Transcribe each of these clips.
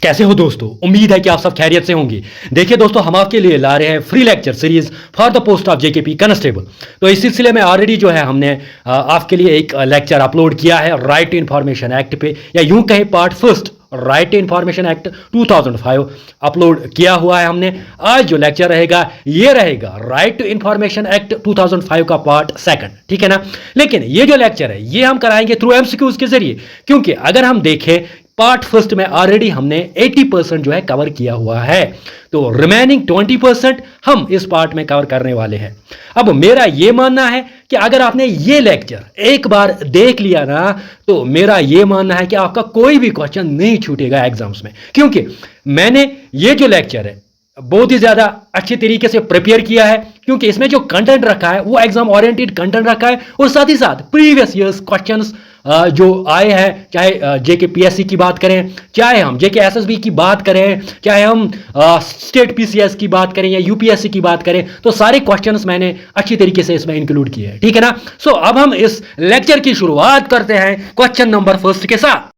कैसे हो दोस्तों। उम्मीद है कि आप सब खैरियत से होंगे। देखिए दोस्तों, हम आपके लिए ला रहे हैं free lecture series for the post of JKP constable. तो इस सिलसिले में ऑलरेडी जो है हमने आपके लिए एक लेक्चर अपलोड किया है राइट टू इन्फॉर्मेशन एक्ट पे, या यूं कहें part first right to information act 2005 upload किया हुआ है हमने। आज जो लेक्चर रहेगा ये रहेगा राइट टू इन्फॉर्मेशन एक्ट 2005 का पार्ट सेकंड, ठीक है ना। लेकिन ये जो लेक्चर है ये हम कराएंगे थ्रू एमसीक्यूज के जरिए, क्योंकि अगर हम देखें पार्ट फर्स्ट में ऑलरेडी हमने 80% जो है कवर किया हुआ है, तो रिमेनिंग 20% हम इस पार्ट में कवर करने वाले हैं। अब मेरा यह मानना है कि अगर आपने ये लेक्चर एक बार देख लिया ना, तो मेरा यह मानना है कि आपका कोई भी क्वेश्चन नहीं छूटेगा एग्जाम्स में, क्योंकि मैंने ये जो लेक्चर है बहुत ही ज्यादा अच्छे तरीके से प्रिपेयर किया है, क्योंकि इसमें जो कंटेंट रखा है वो एग्जाम ओरिएंटेड कंटेंट रखा है, और साथ ही साथ प्रीवियस ईयर्स क्वेश्चंस जो आए हैं, चाहे जेके पीएससी की बात करें, चाहे हम जेके एसएसबी की बात करें, चाहे हम स्टेट पीसीएस की बात करें या यूपीएससी की बात करें, तो सारे क्वेश्चंस मैंने अच्छी तरीके से इसमें इंक्लूड किए हैं, ठीक है ना। सो अब हम इस लेक्चर की शुरुआत करते हैं क्वेश्चन नंबर फर्स्ट के साथ।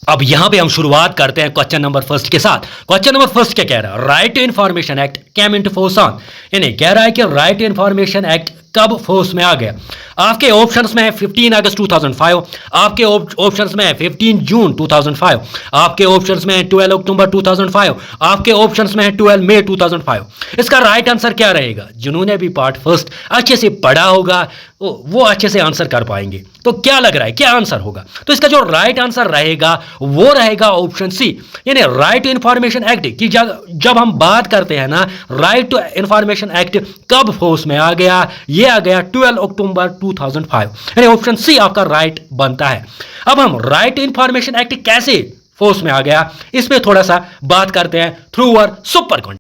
अब यहां पे हम शुरुआत करते हैं क्वेश्चन नंबर फर्स्ट के साथ। क्वेश्चन नंबर फर्स्ट क्या कह रहा है? Right to information act came into force on, यानी कह रहा है कि राइट टू इन्फॉर्मेशन एक्ट कब फोर्स में आ गया। आपके ऑप्शंस में है 15 अगस्त 2005, आपके ऑप्शंस में है 15 जून 2005, आपके ऑप्शंस में है 12 अक्टूबर 2005, आपके ऑप्शंस में है 12 मई 2005। इसका राइट आंसर क्या रहेगा? जिन्होंने भी पार्ट फर्स्ट अच्छे से पढ़ा होगा वो अच्छे से आंसर कर पाएंगे। तो क्या लग रहा है क्या आंसर होगा? तो इसका जो राइट आंसर रहेगा वो रहेगा ऑप्शन सी, यानी राइट टू इन्फॉर्मेशन एक्ट की जब हम बात करते हैं ना, राइट टू इन्फॉर्मेशन एक्ट कब फोर्स में आ गया, ये आ गया 12 अक्टूबर 2005, यानी ऑप्शन सी आपका राइट बनता है। अब हम राइट टू इन्फॉर्मेशन एक्ट कैसे फोर्स में आ गया इस पे थोड़ा सा बात करते हैं थ्रू आवर सुपर कंटेंट।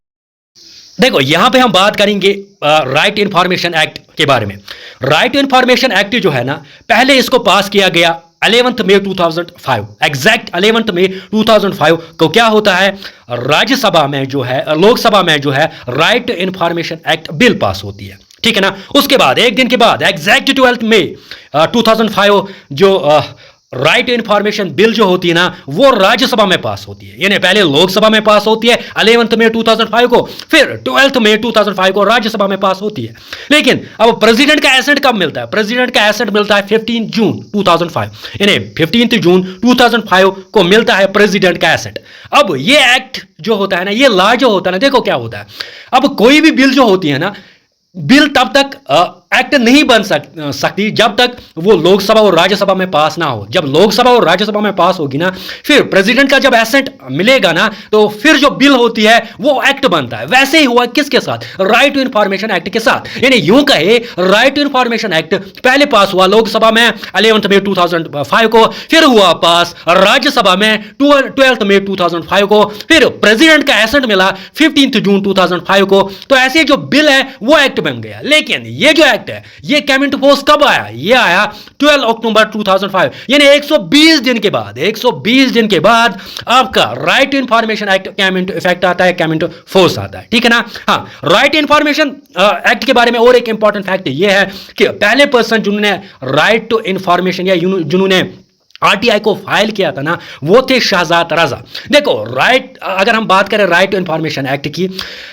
देखो यहां पे हम बात करेंगे राइट इन्फॉर्मेशन एक्ट के बारे में। राइट इन्फॉर्मेशन एक्ट जो है ना, पहले इसको पास किया गया 11 मई 2005, एग्जैक्ट 11 मई 2005 को क्या होता है, राज्यसभा में जो है, लोकसभा में जो है right information act bill pass होती है, ठीक है ना। उसके बाद एक दिन के बाद एग्जैक्ट 12 मई 2005 जो राइट इन्फॉर्मेशन बिल जो होती है ना, वो राज्यसभा में पास होती है, यानी पहले लोकसभा में पास होती है 11 मई 2005 को, फिर 12 मई 2005 को राज्यसभा में पास होती है। लेकिन अब प्रेसिडेंट का एसेंट कब मिलता है? प्रेसिडेंट का एसेंट मिलता है 15 जून 2005, यानी 15 जून 2005 को मिलता है प्रेसिडेंट का एसेंट। अब ये एक्ट जो होता है ना, ये लॉ जो होता है ना, देखो क्या होता है, अब कोई भी बिल जो होती है ना, बिल तब तक एक्ट नहीं बन सकती जब तक वो लोकसभा और राज्यसभा में पास ना हो। जब लोकसभा और राज्यसभा में पास होगी ना, फिर प्रेसिडेंट का जब एसेंट मिलेगा ना, तो फिर जो बिल होती है वो एक्ट बनता है। वैसे ही हुआ किसके साथ? राइट टू इन्फॉर्मेशन एक्ट के साथ। यानी यूं कहे राइट टू इन्फॉर्मेशन एक्ट पहले पास हुआ लोकसभा में 11 मई 2005 को, फिर हुआ पास राज्यसभा में 12 मई 2005 को, फिर प्रेसिडेंट का एसेंट मिला 15 जून 2005 को। तो ऐसे जो बिल है वो एक्ट बन गया। लेकिन ये जो एक्ट है ये केम इनटू फोर्स कब आया? ये आया 12 अक्टूबर 2005, यानी 120 दिन के बाद, 120 दिन के बाद आपका right to information act came into effect आता है, केम इनटू फोर्स आता है, ठीक है ना। हाँ, राइट इन्फॉर्मेशन एक्ट के बारे में और एक इंपॉर्टेंट फैक्ट ये है कि पहले पर्सन जिन्होंने राइट टू इन्फॉर्मेशन या जिन्होंने आरटीआई को फाइल किया था ना, वो थे शहजाद रजा। देखो राइट, अगर हम बात करें राइट टू इन्फॉर्मेशन एक्ट की,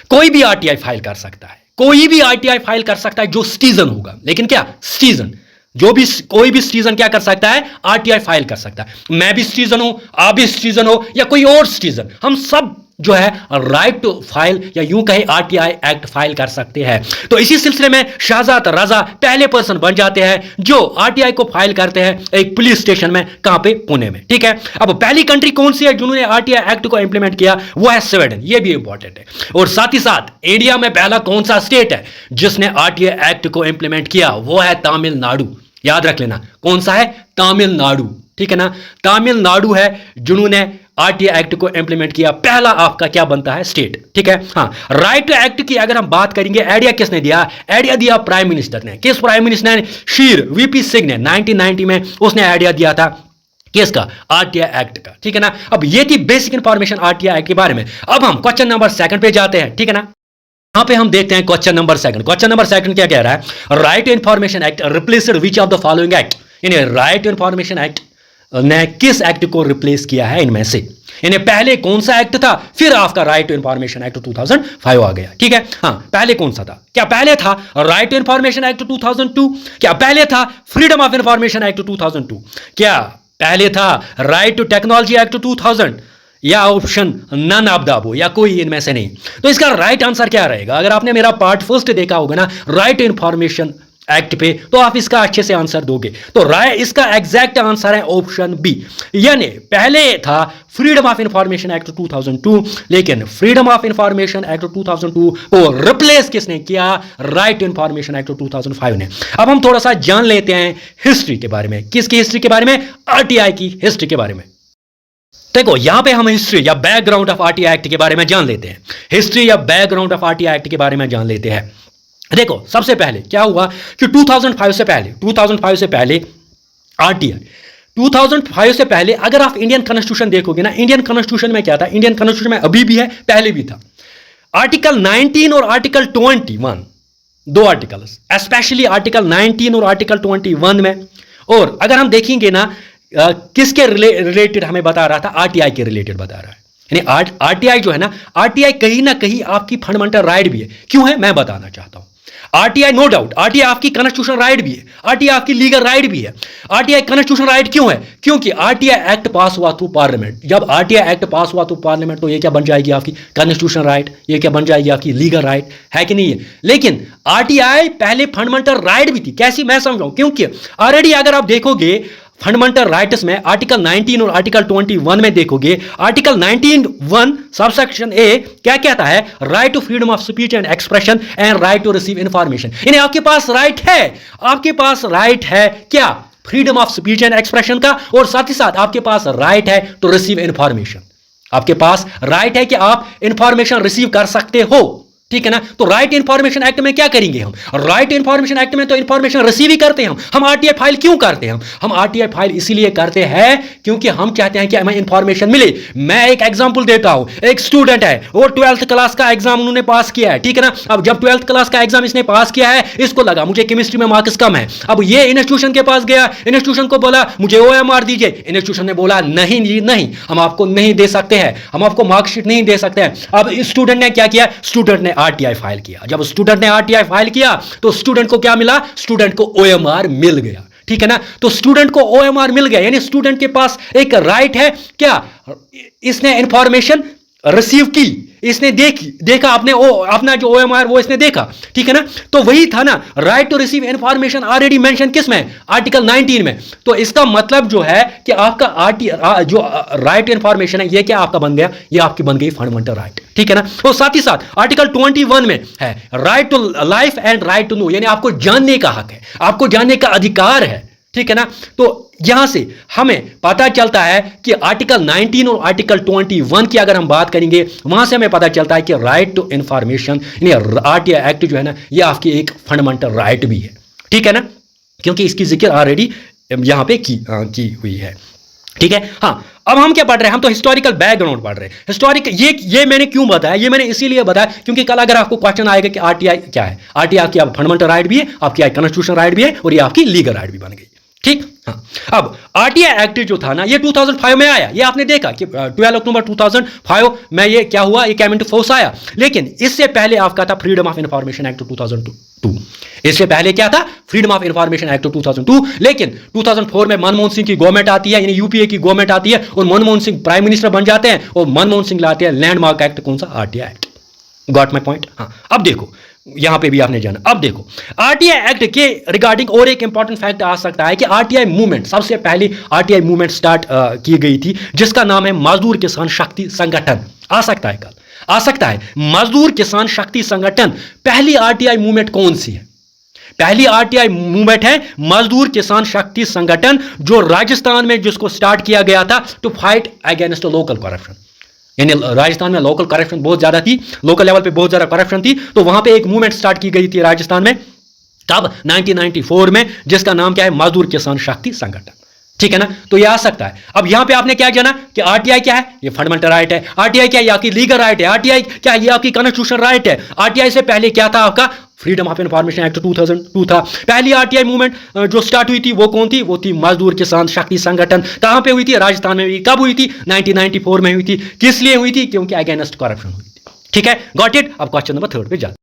कोई भी आरटीआई फाइल कर सकता है, कोई भी आरटीआई फाइल कर सकता है जो सिटीजन होगा। लेकिन क्या सिटीजन, जो भी कोई भी सिटीजन क्या कर सकता है? आरटीआई फाइल कर सकता है। मैं भी सिटीजन हूं, आप भी सिटीजन हो, या कोई और सिटीजन, हम सब जो है राइट टू फाइल या यूं कहे आरटीआई एक्ट फाइल कर सकते हैं। तो इसी सिलसिले में शहजाद रजा पहले पर्सन बन जाते हैं जो आरटीआई को फाइल करते हैं एक पुलिस स्टेशन में, कहां पे? पुणे में, ठीक है। अब पहली कंट्री कौन सी है जिन्होंने आरटीआई एक्ट को इंप्लीमेंट किया? वो है स्वीडन, ये भी इंपॉर्टेंट है। और साथ ही साथ इंडिया में पहला कौन सा स्टेट है जिसने आरटीआई एक्ट को इंप्लीमेंट किया? वो है तमिलनाडु। याद रख लेना, कौन सा है? तमिलनाडु, ठीक है ना। तमिलनाडु है जिन्होंने आरटीआई एक्ट को इंप्लीमेंट किया, पहला आपका क्या बनता है? स्टेट, ठीक है। हाँ, राइट टू एक्ट की अगर हम बात करेंगे, आइडिया किसने दिया? आइडिया दिया प्राइम मिनिस्टर ने। किस प्राइम मिनिस्टर ने? शीर वीपी सिंह ने 1990 में उसने आइडिया दिया था किसका? आरटीआई एक्ट का, ठीक है ना। अब ये थी बेसिक इंफॉर्मेशन आरटीआई एक्ट के बारे में। अब हम क्वेश्चन नंबर सेकंड पे जाते हैं, ठीक है ना। यहां पे हम देखते हैं question number second. Question number second क्या कह रहा है? Right to information act replaced which of the following act, यानी राइट टू इन्फॉर्मेशन एक्ट ने किस एक्ट को रिप्लेस किया है इनमें से? इन्हें पहले कौन सा एक्ट था, फिर आपका राइट टू इंफॉर्मेशन एक्ट 2005 आ गया। ठीक है, हाँ, पहले कौन सा था? क्या पहले था राइट टू इंफॉर्मेशन एक्ट 2002? क्या पहले था फ्रीडम ऑफ इंफॉर्मेशन एक्ट 2002? क्या पहले था राइट टू टेक्नोलॉजी एक्ट 2000? या option none of the above, या कोई इनमें से नहीं? तो इसका राइट आंसर क्या रहेगा? अगर आपने मेरा पार्ट फर्स्ट देखा होगा ना राइट टू इंफॉर्मेशन एक्ट पे, तो आप इसका अच्छे से आंसर दोगे। तो इसका एग्जैक्ट आंसर है ऑप्शन बी, यानी पहले था फ्रीडम ऑफ इंफॉर्मेशन एक्ट 2002, लेकिन फ्रीडम ऑफ इंफॉर्मेशन एक्ट 2002 को रिप्लेस किसने किया? राइट टू इंफॉर्मेशन एक्ट 2005 ने। अब हम थोड़ा सा जान लेते हैं हिस्ट्री के बारे में। किसकी हिस्ट्री के बारे में? आरटीआई की हिस्ट्री के बारे में। देखो यहां पे हम हिस्ट्री या बैकग्राउंड ऑफ आरटीआई एक्ट के बारे में जान लेते हैं। हिस्ट्री या बैकग्राउंड ऑफ आरटीआई एक्ट के बारे में जान लेते हैं। देखो सबसे पहले क्या हुआ कि 2005 से पहले आरटीआई 2005 से पहले अगर आप इंडियन कॉन्स्टिट्यूशन देखोगे ना, इंडियन कॉन्स्टिट्यूशन में क्या था? इंडियन कॉन्स्टिट्यूशन में अभी भी है, पहले भी था। आर्टिकल 19 और आर्टिकल 21, दो आर्टिकल, स्पेशली आर्टिकल 19 और आर्टिकल 21 में, और अगर हम देखेंगे ना किसके रिलेटेड हमें बता रहा था? आरटीआई के रिलेटेड बता रहा है। यानी आरटीआई जो है ना, आरटीआई कहीं ना कहीं आपकी फंडामेंटल राइट भी है। क्यों है मैं बताना चाहता हूं। आरटीआई नो डाउट, आरटीआई आपकी कॉन्स्टिट्यूशन राइट भी है, आरटीआई आपकी लीगल राइट भी है। आरटीआई कॉन्स्टिट्यूशन राइट क्यों है? क्योंकि आरटीआई एक्ट पास हुआ थ्रू पार्लियामेंट। जब आरटीआई एक्ट पास हुआ थ्रू पार्लियामेंट, तो ये क्या बन जाएगी? आपकी कॉन्स्टिट्यूशन राइट, ये क्या बन जाएगी? आपकी लीगल राइट, है कि नहीं है? लेकिन आरटीआई पहले फंडामेंटल राइट भी थी। कैसी? मैं समझाऊं। क्योंकि ऑलरेडी अगर आप देखोगे फंडामेंटल राइट्स में आर्टिकल 19 और आर्टिकल 21 में देखोगे, आर्टिकल 19(1) सबसेक्शन ए क्या कहता है? Right to freedom of speech and expression and right to receive information. यानी आपके पास राइट है, आपके पास राइट है क्या? Freedom of speech and expression का, और साथ ही साथ आपके पास राइट है टू रिसीव इंफॉर्मेशन। आपके पास राइट है कि आप इंफॉर्मेशन रिसीव कर सकते हो। ठीक है ना? तो राइट इंफॉर्मेशन एक्ट में क्या करेंगे हम? राइट इंफॉर्मेशन एक्ट में तो इंफॉर्मेशन रिसीव ही करते हैं हम आरटीआई फाइल क्यों करते हैं? हम आरटीआई फाइल इसीलिए करते हैं क्योंकि हम चाहते हैं कि हमें इंफॉर्मेशन मिले। मैं एक एग्जांपल देता हूं। एक स्टूडेंट है, वो 12th क्लास का एग्जाम उन्होंने पास किया है। ठीक है ना? अब जब 12th क्लास का एग्जाम इसने पास किया है, इसको लगा मुझे केमिस्ट्री में मार्क्स कम है। अब ये इंस्टीट्यूशन के पास गया, इंस्टीट्यूशन को बोला मुझे ओएमआर दीजिए। इंस्टीट्यूशन ने बोला नहीं नहीं, हम आपको नहीं दे सकते हैं, हम आपको मार्कशीट नहीं दे सकते हैं। अब स्टूडेंट ने क्या किया? स्टूडेंट ने आरटीआई फाइल किया। जब स्टूडेंट ने आरटीआई फाइल किया तो स्टूडेंट को क्या मिला? स्टूडेंट को ओएमआर मिल गया। ठीक है ना? तो स्टूडेंट को ओएमआर मिल गया, यानी स्टूडेंट के पास एक राइट है क्या? इसने इंफॉर्मेशन रिसीव की, इसने देखा अपना जो ओएमआर वो इसने देखा। ठीक है ना? तो वही था ना right to receive information, already mention किस में? आर्टिकल 19 में। तो इसका मतलब जो है कि आपका जो राइट इंफॉर्मेशन है, ये क्या आपका बन गया? ये आपकी बन गई फंडामेंटल राइट। ठीक है ना? तो साथ ही साथ आर्टिकल 21 में है right to life and right to know, यानी आपको जानने का हक है, आपको जानने का अधिकार है। ठीक है ना? तो यहां से हमें पता चलता है कि आर्टिकल 19 और आर्टिकल 21 की अगर हम बात करेंगे, वहां से हमें पता चलता है कि राइट टू इंफॉर्मेशन यानी आरटीआई एक्ट जो है ना, ये आपकी एक फंडामेंटल राइट भी है। ठीक है ना? क्योंकि इसकी जिक्र ऑलरेडी यहां पे की हुई है। ठीक है? हाँ, अब हम क्या पढ़ रहे हैं? हम तो हिस्टोरिकल बैकग्राउंड पढ़ रहे हैं। हिस्टोरिकल ये मैंने क्यों बताया? ये मैंने इसीलिए बताया क्योंकि कल अगर आपको क्वेश्चन आएगा कि आरटीआई क्या है, आरटीआई आपकी फंडामेंटल राइट भी है, आपकी कॉन्स्टिट्यूशन राइट भी है, और ये आपकी लीगल राइट भी बन गई। ठीक? हाँ, अब आरटीआई एक्ट जो था ना, ये 2005 में आया। ये आपने देखा कि 12 अक्टूबर 2005 में ये क्या हुआ? ये कैम इनटू फोर्स आया। लेकिन इससे पहले आपका था फ्रीडम ऑफ इंफॉर्मेशन एक्ट 2002। इससे पहले क्या था? Freedom of information act 2002। लेकिन 2004 में मनमोहन सिंह की गवर्नमेंट आती है, यानी यूपीए की गवर्नमेंट आती है, और मनमोहन सिंह प्राइम मिनिस्टर बन जाते हैं, और मनमोहन सिंह लाते हैं लैंडमार्क एक्ट। कौन सा? RTI act. Got my point? हाँ, अब देखो यहां पे भी आपने जाना। अब देखो आरटीआई एक्ट के रिगार्डिंग और एक इंपॉर्टेंट फैक्ट आ सकता है कि आरटीआई मूवमेंट, सबसे पहले आरटीआई मूवमेंट स्टार्ट की गई थी, जिसका नाम है मजदूर किसान शक्ति संगठन। आ सकता है कल, आ सकता है मजदूर किसान शक्ति संगठन। पहली आरटीआई मूवमेंट कौन सी है? पहली आरटीआई मूवमेंट है मजदूर किसान शक्ति संगठन, जो राजस्थान में जिसको स्टार्ट किया गया था to fight against local corruption. यानी राजस्थान में लोकल करप्शन बहुत ज्यादा थी, लोकल लेवल पे बहुत ज्यादा करप्शन थी, तो वहां पे एक मूवमेंट स्टार्ट की गई थी राजस्थान में, तब 1994 में, जिसका नाम क्या है? मजदूर किसान शक्ति संगठन। ठीक है ना, तो ये आ सकता है। अब यहां पे आपने क्या जाना कि आरटीआई क्या है, ये फंडामेंटल राइट है। आरटीआई क्या है, ये आपकी लीगल राइट है। आरटीआई क्या है, ये आपकी कॉन्स्टिट्यूशनल राइट है। आरटीआई से पहले क्या था, आपका फ्रीडम ऑफ इंफॉर्मेशन एक्ट 2002 था। पहली आरटीआई मूवमेंट जो स्टार्ट हुई थी वो कौन थी, वो थी मजदूर किसान शक्ति संगठन। कहां पे हुई थी, राजस्थान में हुई। कब हुई थी, 1994 में हुई थी। किस लिए हुई थी, क्योंकि अगेंस्ट करप्शन हुई थी। ठीक है, गॉट इट। अब क्वेश्चन नंबर 3 पे जाते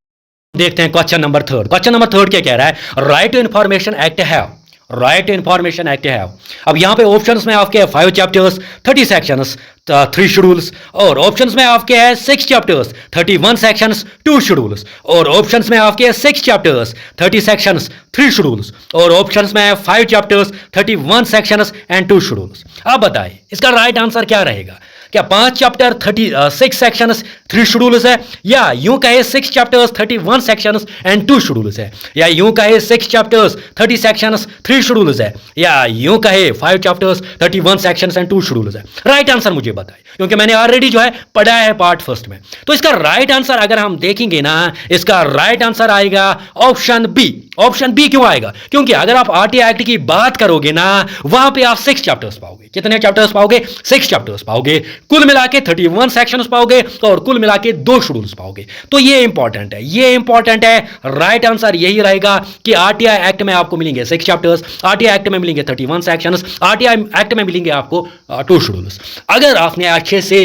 देखते हैं। क्वेश्चन नंबर 3, क्वेश्चन नंबर 3 क्या कह रहा है, राइट टू इंफॉर्मेशन एक्ट है, राइट टू इंफॉर्मेशन एक्ट है। अब यहां पे ऑप्शंस में आपके 5 चैप्टर्स, 30 सेक्शंस, 3 शेड्यूल्स, और ऑप्शंस में आपके है 6 चैप्टर्स, 31 सेक्शंस, 2 शेड्यूल्स, और ऑप्शंस में आपके 6 चैप्टर्स, 30 सेक्शंस, 3 शेड्यूल्स, और ऑप्शंस में 5 चैप्टर्स, 31 सेक्शंस एंड 2 शेड्यूल्स। अब बताइए इसका राइट आंसर क्या रहेगा। क्या 5 चैप्टर, 36 सेक्शंस, 3 शेड्यूल्स है, या यूं कहे 6 चैप्टर्स, 31 सेक्शंस एंड 2 शेड्यूल्स है, या यूं कहे 6 चैप्टर्स, 30 सेक्शंस, 3 शेड्यूल्स है, या यूं कहे 5 चैप्टर्स, 31 सेक्शंस एंड 2 शेड्यूल्स है। राइट आंसर मुझे बताइए, क्योंकि मैंने ऑलरेडी जो है पढ़ा है पार्ट फर्स्ट में। तो इसका राइट आंसर अगर हम देखेंगे ना, इसका राइट आंसर आएगा ऑप्शन बी। ऑप्शन बी क्यों आएगा, क्योंकि अगर आप आरटीआई एक्ट की बात करोगे ना, वहां पे आप 6 चैप्टर्स पाओगे। कितने चैप्टर्स पाओगे, 6 चैप्टर्स पाओगे। कुल मिला के 31 सेक्शंस पाओगे, और कुल मिला के 2 शेड्यूल्स पाओगे। तो ये इंपॉर्टेंट है, ये इंपॉर्टेंट है। राइट आंसर यही रहेगा कि आरटीआई एक्ट में आपको मिलेंगे 6 चैप्टर्स, आरटीआई एक्ट में मिलेंगे 31 सेक्शंस, आरटीआई एक्ट में मिलेंगे आपको 2 शेड्यूल्स। अगर आपने अच्छे से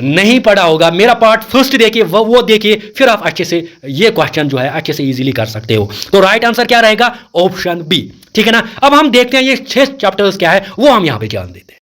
नहीं पढ़ा होगा, मेरा पार्ट फर्स्ट देखिए, वो देखिए, फिर आप अच्छे से ये क्वेश्चन जो है अच्छे से इजीली कर सकते हो। तो राइट आंसर क्या रहेगा, ऑप्शन बी। ठीक है ना। अब हम देखते हैं ये 6 चैप्टर्स क्या है, वो हम यहां पे जान देते हैं।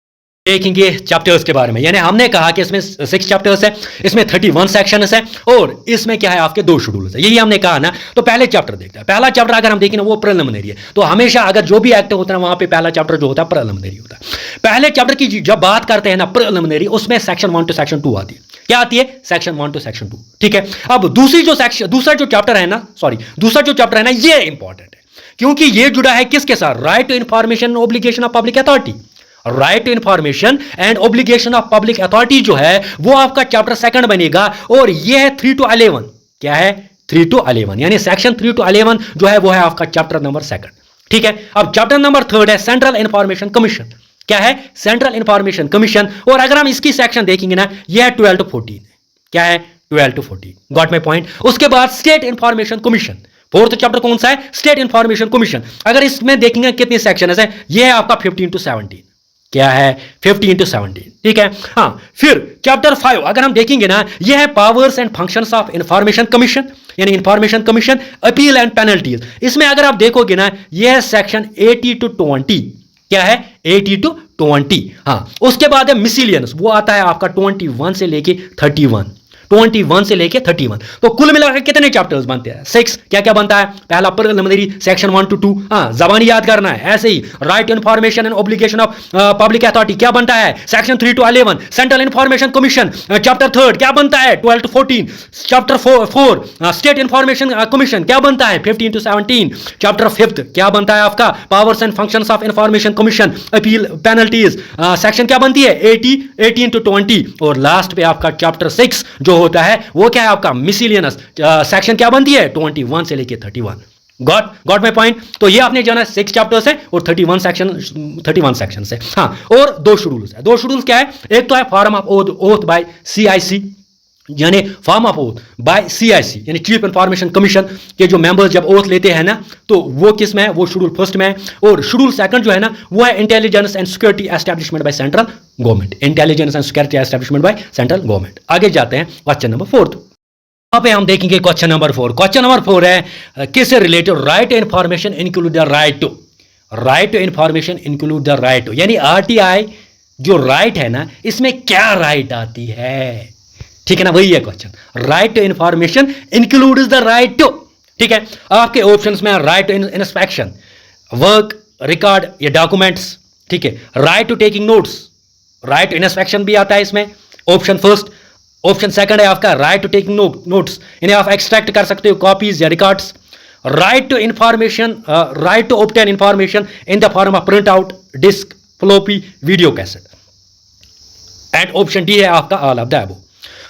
देखेंगे चैप्टर्स के बारे में। यानी हमने कहा कि इसमें 6 चैप्टर्स है, इसमें 31 सेक्शंस है, और इसमें क्या है आपके 2 शेड्यूल्स है। यही हमने कहा ना। तो पहले चैप्टर देखते हैं। पहला चैप्टर अगर हम देखें ना, वो प्रिलिमिनरी है। तो हमेशा अगर जो भी एक्ट होता है वहां पे पहला चैप्टर जो होता है प्रिलिमिनरी होता है। पहले चैप्टर की जब बात करते हैं ना प्रिलिमिनरी, उसमें सेक्शन 1 टू सेक्शन 2 आती है। क्या आती है, सेक्शन 1 टू सेक्शन 2। ठीक है। अब दूसरा जो चैप्टर है ना, ये इंपॉर्टेंट है, क्योंकि ये जुड़ा है किसके साथ, right to information, obligation of public authority. Right to information and obligation of public authority जो है वो आपका चैप्टर 2 बनेगा, और ये है 3 टू 11। क्या है, 3 टू 11, यानी सेक्शन 3 टू 11 जो है वो है आपका चैप्टर नंबर 2। ठीक है। अब चैप्टर नंबर 3 है सेंट्रल इंफॉर्मेशन कमीशन। क्या है, सेंट्रल इंफॉर्मेशन कमीशन। और अगर हम इसकी सेक्शन देखेंगे ना, यह है 12 टू 14। क्या है, 12 टू 14। Got my point. उसके बाद state information commission, 4th chapter कौन सा है, स्टेट इंफॉर्मेशन कमीशन। अगर इसमें देखेंगे कितने सेक्शन है, यह है आपका 15 टू 17। क्या है, 15 टू 17। ठीक है। हाँ, फिर चैप्टर 5 अगर हम देखेंगे ना, यह है powers and functions of information commission, यानी information commission, appeal and penalties. इसमें अगर आप देखोगे ना, यह है सेक्शन 80 टू 20। क्या है, 80 टू 20। हाँ, उसके बाद है मिसिलियंस, वो आता है आपका 21 से लेके 31। 21 से लेके 31। तो कुल मिलाकर कितने चैप्टर्स बनते हैं, 6। क्या क्या बनता है, पहला प्रिलिमिनरी, सेक्शन 1 टू 2। हाँ, जबानी याद करना है। ऐसे ही right information and obligation of public authority क्या बनता है, section 3 to 11। Central information commission chapter 3 क्या बनता है, 12 to 14। Chapter 4 state information commission क्या बनता है, 15 टू 17। चैप्टर 5 क्या बनता है आपका, powers and functions of information commission, appeal, penalties, section क्या बनती है, 18 टू 20। और लास्ट पे आपका चैप्टर 6 जो होता है वो क्या है आपका मिसिलियनस, सेक्शन क्या बनती है, 21 से लेके 31। Got my point. तो ये आपने जाना 6 चैप्टर्स है और 31 सेक्शन है। हाँ, और 2 शेड्यूल्स है। 2 शेड्यूल्स क्या है, एक तो है form of oath by CIC, यानी form of oath by CIC, यानी चीफ इंफॉर्मेशन कमीशन के जो मेंबर्स जब ओथ लेते हैं ना, तो वो किस में है, वो शेड्यूल 1 में है। और शेड्यूल 2 जो है ना, वो है intelligence and security establishment by central government, intelligence and security establishment by central government. आगे जाते हैं क्वेश्चन नंबर 4। यहाँ पे हम देखेंगे क्वेश्चन नंबर 4। क्वेश्चन नंबर 4 है किससे related, right to information include the right to information include the right to, यानी आरटीआई जो राइट है ना, इसमें क्या राइट आती है। ठीक है ना, वही है question. Right to information includes the right to. ठीक है, आपके ऑप्शंस में right to inspection, work, record या डॉक्यूमेंट्स। ठीक है, right to taking notes, right to inspection भी आता है इसमें, ऑप्शन फर्स्ट। ऑप्शन 2 है आपका राइट टू टेकिंग नोट्स, यानी आप एक्सट्रैक्ट कर सकते हो कॉपीज या records. Right to information, right to obtain information in the form of print out, disk, floppy, video cassette. And option D है आपका ऑल ऑफ द अबव।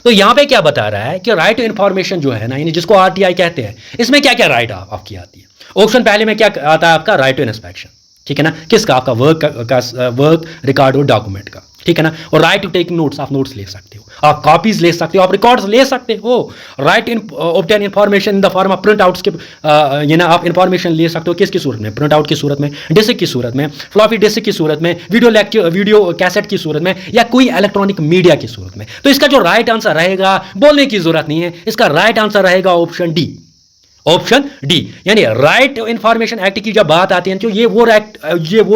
तो यहां पे क्या बता रहा है कि राइट टू इंफॉर्मेशन जो है ना, यानी जिसको आरटीआई कहते हैं, इसमें क्या क्या राइट आपकी आती है। ऑप्शन पहले में क्या आता है आपका, राइट टू इंस्पेक्शन। ठीक है ना, किसका, आपका वर्क रिकॉर्ड और डॉक्यूमेंट का, ठीक है ना। और राइट टू टेक नोट्स, आप नोट्स ले सकते हो, आप कॉपीज ले सकते हो, आप रिकॉर्ड्स ले सकते हो। Right in obtain information in the form of print outs के, ये ना आप इन्फॉर्मेशन ले सकते हो किसकी सूरत में, प्रिंट आउट की सूरत में, डिस्क की सूरत में, फ्लॉपी डिस्क की सूरत में, वीडियो कैसेट की सूरत में, या कोई इलेक्ट्रॉनिक मीडिया की सूरत में। तो इसका जो राइट आंसर रहेगा, बोलने की जरूरत नहीं है, इसका राइट आंसर रहेगा ऑप्शन डी, ऑप्शन डी। यानी राइट इंफॉर्मेशन एक्ट की जब बात आती है तो ये वो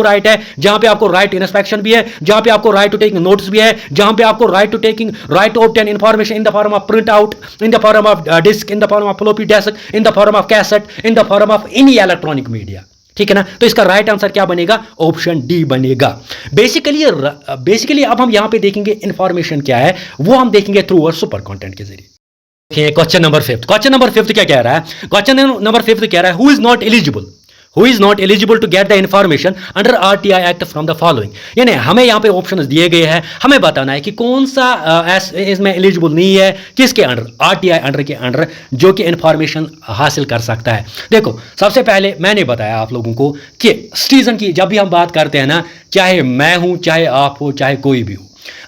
राइट है जहां पे आपको राइट इंस्पेक्शन भी है, जहां पे आपको राइट टू टेकिंग नोट्स भी है, जहां पे आपको right to obtain information in the form of print out, in the form of disk, in the form of floppy disk, in the form of cassette, in the form of any electronic media, ठीक है ना। तो इसका right answer क्या बनेगा, option D बनेगा। Basically अब हम यहां पे देखेंगे इंफॉर्मेशन क्या है, वो हम देखेंगे थ्रू और सुपर कंटेंट के जरिए। क्वेश्चन नंबर फिफ्थ क्या कह रहा है, क्वेश्चन नंबर फिफ्थ कह रहा है who is not eligible to get the information under RTI act from the following. यानी हमें यहां पे ऑप्शंस दिए गए हैं, हमें बताना है कि कौन सा इसमें एलिजिबल नहीं है, किसके अंडर, आरटीआई अंडर के अंडर जो कि इंफॉर्मेशन हासिल कर सकता है। देखो सबसे पहले मैंने बताया आप लोगों को कि सिटीजन की जब भी हम बात करते हैं ना, चाहे मैं हूं, चाहे आप हो, चाहे कोई भी हो,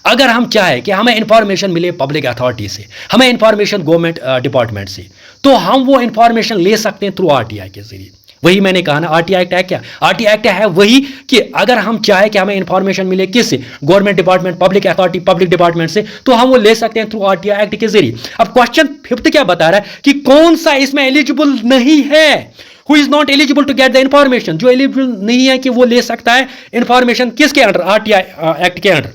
अगर हम चाहें कि हमें इंफॉर्मेशन मिले पब्लिक अथॉरिटी से, हमें इंफॉर्मेशन गवर्नमेंट डिपार्टमेंट से, तो हम वो इंफॉर्मेशन ले सकते हैं थ्रू आरटीआई के जरिए। वही मैंने कहा ना, आरटीआई एक्ट है क्या, आरटीआई एक्ट है वही कि अगर हम चाहें कि हमें इंफॉर्मेशन मिले किससे, government department, public authority, public department से, तो हम वो ले सकते हैं थ्रू आरटीआई एक्ट के जरिए। अब क्वेश्चन फिफ्थ क्या बता रहा है कि कौन सा इसमें एलिजिबल नहीं है, who is not eligible to get the information, जो एलिजिबल नहीं है कि वो ले सकता है इंफॉर्मेशन किसके अंडर, आरटीआई एक्ट के अंडर,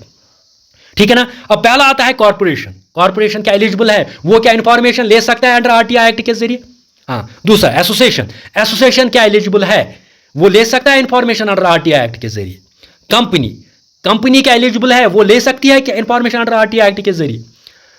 ठीक है ना। अब पहला आता है कॉर्पोरेशन क्या एलिजिबल है, वो क्या इंफॉर्मेशन ले सकता है अंडर आरटीआई एक्ट के जरिए। हाँ, दूसरा एसोसिएशन क्या एलिजिबल है, वो ले सकता है इंफॉर्मेशन अंडर आरटीआई एक्ट के जरिए। कंपनी क्या एलिजिबल है, वो ले सकती है क्या इंफॉर्मेशन अंडर आरटीआई एक्ट के जरिए।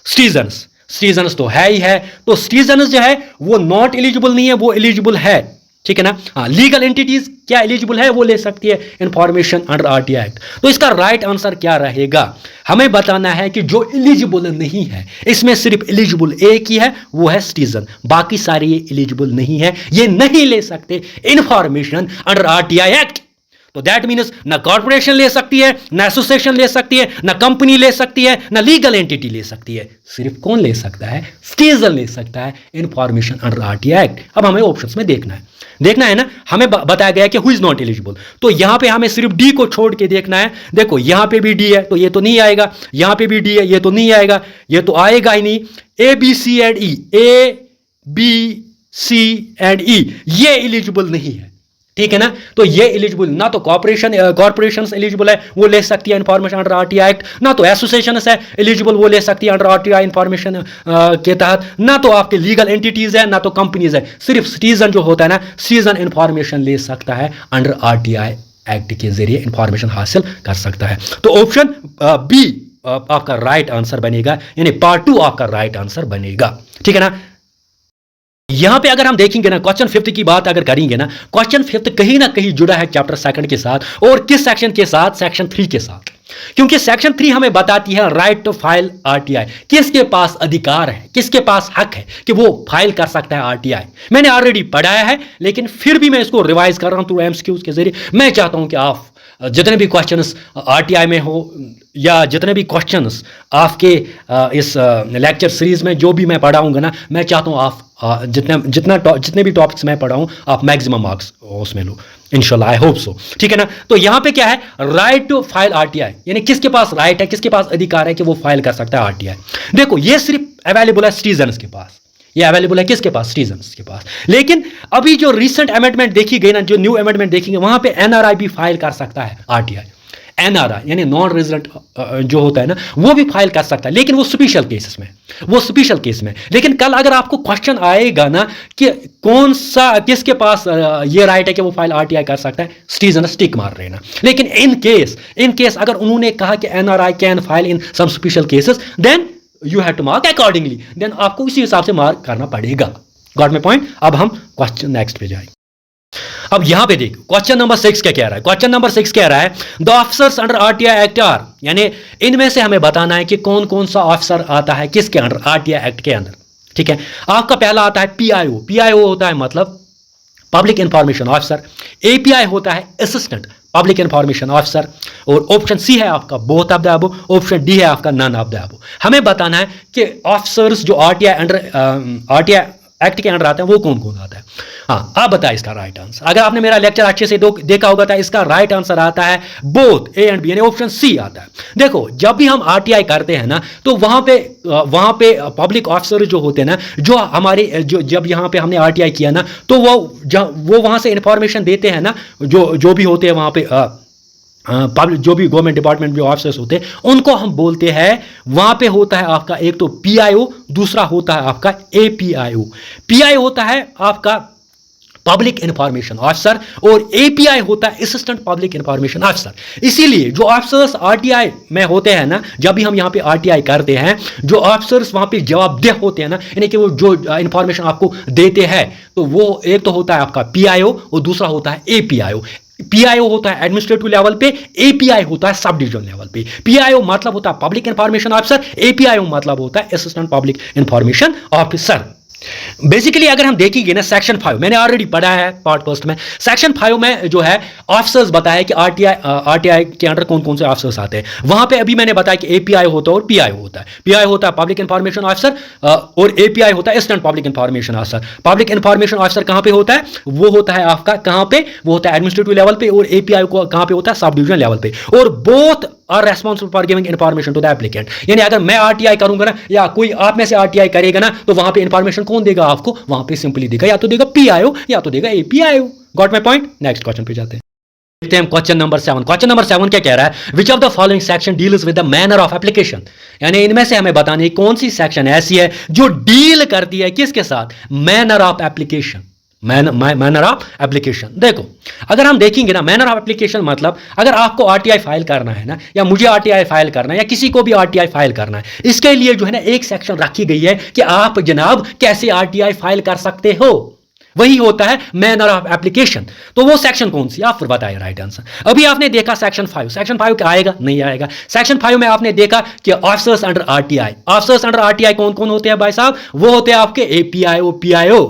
सिटीजन्स तो है ही है, तो सिटीजन्स जो है वो नॉट एलिजिबल नहीं है, वो एलिजिबल है, ठीक है ना। हाँ, लीगल एंटिटीज क्या एलिजिबल है, वो ले सकती है इंफॉर्मेशन अंडर आरटीआई एक्ट। तो इसका राइट आंसर क्या रहेगा, हमें बताना है कि जो एलिजिबल नहीं है, इसमें सिर्फ एलिजिबल एक ही है, वो है सिटीजन, बाकी सारे ये एलिजिबल नहीं है, ये नहीं ले सकते इंफॉर्मेशन अंडर आरटीआई एक्ट। तो दैट मीन्स ना कॉर्पोरेशन ले सकती है, ना एसोसिएशन ले सकती है, ना कंपनी ले सकती है, ना लीगल एंटिटी ले सकती है, सिर्फ कौन ले सकता है, सिटीजन ले सकता है इंफॉर्मेशन अंडर आरटीआई एक्ट। अब हमें ऑप्शंस में देखना है ना, हमें बताया गया कि हु इज नॉट एलिजिबल, तो यहां पे हमें सिर्फ डी को छोड़ के देखना है। देखो यहां पे भी डी है तो ये तो नहीं आएगा, यहां पे भी डी है ये तो नहीं आएगा, ये तो आएगा ही नहीं। ए बी सी एंड ई ये एलिजिबल नहीं है, ठीक है ना। तो ये एलिजिबल ना तो कॉर्पोरेशन एलिजिबल है, वो ले सकती है इंफॉर्मेशन अंडर आरटीआई एक्ट, ना तो एसोसिएशन है एलिजिबल, वो ले सकती है अंडर आरटीआई इंफॉर्मेशन के तहत, ना तो आपके लीगल एंटिटीज है, ना तो कंपनीज है। सिर्फ सिटीजन जो होता है ना, सिटीजन इंफॉर्मेशन ले सकता है अंडर आरटीआई एक्ट के जरिए इंफॉर्मेशन हासिल कर सकता है। तो ऑप्शन बी आपका राइट आंसर बनेगा, यानी पार्ट 2 आपका राइट आंसर बनेगा, ठीक है ना। यहां पे अगर हम देखेंगे ना, क्वेश्चन फिफ्थ की बात अगर करेंगे ना, क्वेश्चन फिफ्थ कहीं ना कहीं जुड़ा है चैप्टर सेकंड के साथ, और किस सेक्शन के साथ, सेक्शन 3 के साथ, क्योंकि सेक्शन 3 हमें बताती है राइट टू फाइल आरटीआई, किसके पास अधिकार है, किसके पास हक है कि वो फाइल कर सकता है आरटीआई। मैंने ऑलरेडी पढ़ाया है, लेकिन फिर भी मैं इसको रिवाइज कर रहा हूं थ्रू एमसीक्यूज के जरिए। मैं चाहता हूं कि आप जितने भी क्वेश्चंस आरटीआई में हो, या जितने भी क्वेश्चंस आपके इस लेक्चर सीरीज में जो भी मैं पढ़ाऊंगा ना, मैं चाहता हूं आप जितने भी टॉपिक्स मैं पढ़ाऊं आप मैक्सिमम मार्क्स उसमें लो, इंशाल्लाह, आई होप सो, ठीक है ना। तो यहां पे क्या है, राइट टू फाइल आरटीआई, यानी किसके पास राइट है, किसके पास अधिकार है कि वो फाइल कर सकता है आरटीआई। देखो ये सिर्फ अवेलेबल है सिटीजन्स के पास, ये अवेलेबल है किसके पास, सिटीजन्स के पास। लेकिन अभी जो रिसेंट अमेंडमेंट देखी गई ना, जो न्यू अमेंडमेंट देखेंगे, वहां पे एनआरआई भी फाइल कर सकता है आरटीआई। एनआरआई यानी नॉन रेजिडेंट जो होता है ना, वो भी फाइल कर सकता है, लेकिन वो स्पेशल केस में। लेकिन कल अगर आपको क्वेश्चन आएगा ना कि कौन सा, किसके पास ये राइट है कि वो फाइल आरटीआई कर सकता है, सिटीजन स्टिक मार रहे ना। लेकिन इन केस अगर उन्होंने कहा कि NRI can file in some special cases, then you have to mark accordingly, then आपको इसी हिसाब से मार्क करना पड़ेगा। Got my point. अब हम क्वेश्चन नेक्स्ट पे जाएंगे। अब यहां पे देखो क्वेश्चन नंबर 6 क्या कह रहा है, क्वेश्चन नंबर 6 कह रहा है the officers under RTI act are, यानी इनमें से हमें बताना है कि कौन कौन सा ऑफिसर आता है किसके अंडर, आरटीआई एक्ट के अंदर, ठीक है। आपका पहला आता है पीआईओ होता है मतलब पब्लिक इंफॉर्मेशन ऑफिसर, एपीआई होता है असिस्टेंट पब्लिक इंफॉर्मेशन ऑफिसर, और ऑप्शन सी है आपका both of the above, option D है आपका नन ऑफ द अबव। हमें बताना है कि ऑफिसर्स जो आरटीआई एक्ट के अंडर आते हैं वो कौन कौन आता है। हाँ, आप बताएं इसका राइट आंसर। अगर आपने मेरा लेक्चर अच्छे से देखा होगा तो इसका राइट आंसर आता है बोथ ए एंड बी, यानी ऑप्शन सी आता है। देखो, जब भी हम आरटीआई करते हैं ना तो वहां पे पब्लिक ऑफिसर जो होते हैं ना, जो हमारे जब यहां पे हमने आरटीआई किया ना तो वो वहां से इंफॉर्मेशन देते हैं ना, जो भी होते हैं वहां पे पब्लिक, जो भी गवर्नमेंट डिपार्टमेंट में ऑफिसर्स होते हैं उनको हम बोलते हैं, वहां पे होता है आपका एक तो पीआईओ, दूसरा होता है आपका एपीआईओ। पीआई होता है आपका पब्लिक इंफॉर्मेशन ऑफिसर और एपीआई होता है असिस्टेंट पब्लिक इंफॉर्मेशन ऑफिसर। इसीलिए जो ऑफिसर्स आरटीआई में होते हैं ना, जब भी हम यहां पे आरटीआई करते हैं, जो ऑफिसर्स वहां पे जवाबदेह होते हैं ना, यानी कि वो जो इंफॉर्मेशन आपको देते हैं, तो वो एक तो होता है आपका पीआईओ और दूसरा होता है एपीआईओ। पीआईओ होता है एडमिनिस्ट्रेटिव लेवल पे, एपीआई होता है सब डिवीजन लेवल पे। पीआईओ मतलब होता है पब्लिक इंफॉर्मेशन ऑफिसर, एपीआईओ मतलब होता है assistant public information officer. Basically अगर हम देखेंगे ना सेक्शन 5, मैंने ऑलरेडी पढ़ा है पार्ट फर्स्ट में, सेक्शन 5 में जो है ऑफिसर्स बताया कि आरटीआई के अंडर कौन कौन से ऑफिसर्स आते हैं। वहां पे अभी मैंने बताया कि एपीआई होता है और पीआई होता है। पीआई होता है पब्लिक इंफॉर्मेशन ऑफिसर और एपीआई होता है assistant public information officer. Public information officer कहां पे होता है, वो होता है आपका कहां पे, वो होता है एडमिनिस्ट्रेटिव लेवल पे, और एपीआई को कहां पे होता है, सब डिवीजन लेवल पे। और both are responsible for giving information to the applicant, यानी अगर मैं आरटीआई करूंगा ना या कोई आप में से आरटीआई करेगा ना, तो वहां पे इंफॉर्मेशन कौन देगा आपको, वहां पे सिंपली देगा या तो देगा पीआईओ या तो देगा APIO. Got my point. Next question पे जाते हैं। देखते हैं क्वेश्चन नंबर 7। क्वेश्चन नंबर 7 क्या कह रहा है, which of the following section deals with the manner of application, यानी इनमें से हमें बतानी है कौन सी सेक्शन ऐसी है जो डील करती है किसके साथ, manner of application. Manner of application. देखो, अगर हम देखेंगे ना, मैनर ऑफ एप्लीकेशन मतलब अगर आपको आरटीआई फाइल करना है ना, या मुझे आरटीआई फाइल करना है, या किसी को भी आरटीआई फाइल करना है, इसके लिए जो है ना एक सेक्शन रखी गई है कि आप जनाब कैसे आरटीआई फाइल कर सकते हो, वही होता है मैनर ऑफ एप्लीकेशन। तो वो सेक्शन कौन सी, आप फिर बताइए राइट आंसर। अभी आपने देखा सेक्शन 5, सेक्शन 5 क्या आएगा, नहीं आएगा। सेक्शन 5 में आपने देखा कि officers under RTI, officers under RTI कौन कौन होते हैं भाई साहब, वो होते हैं आपके एपीआईओ, पीआईओ।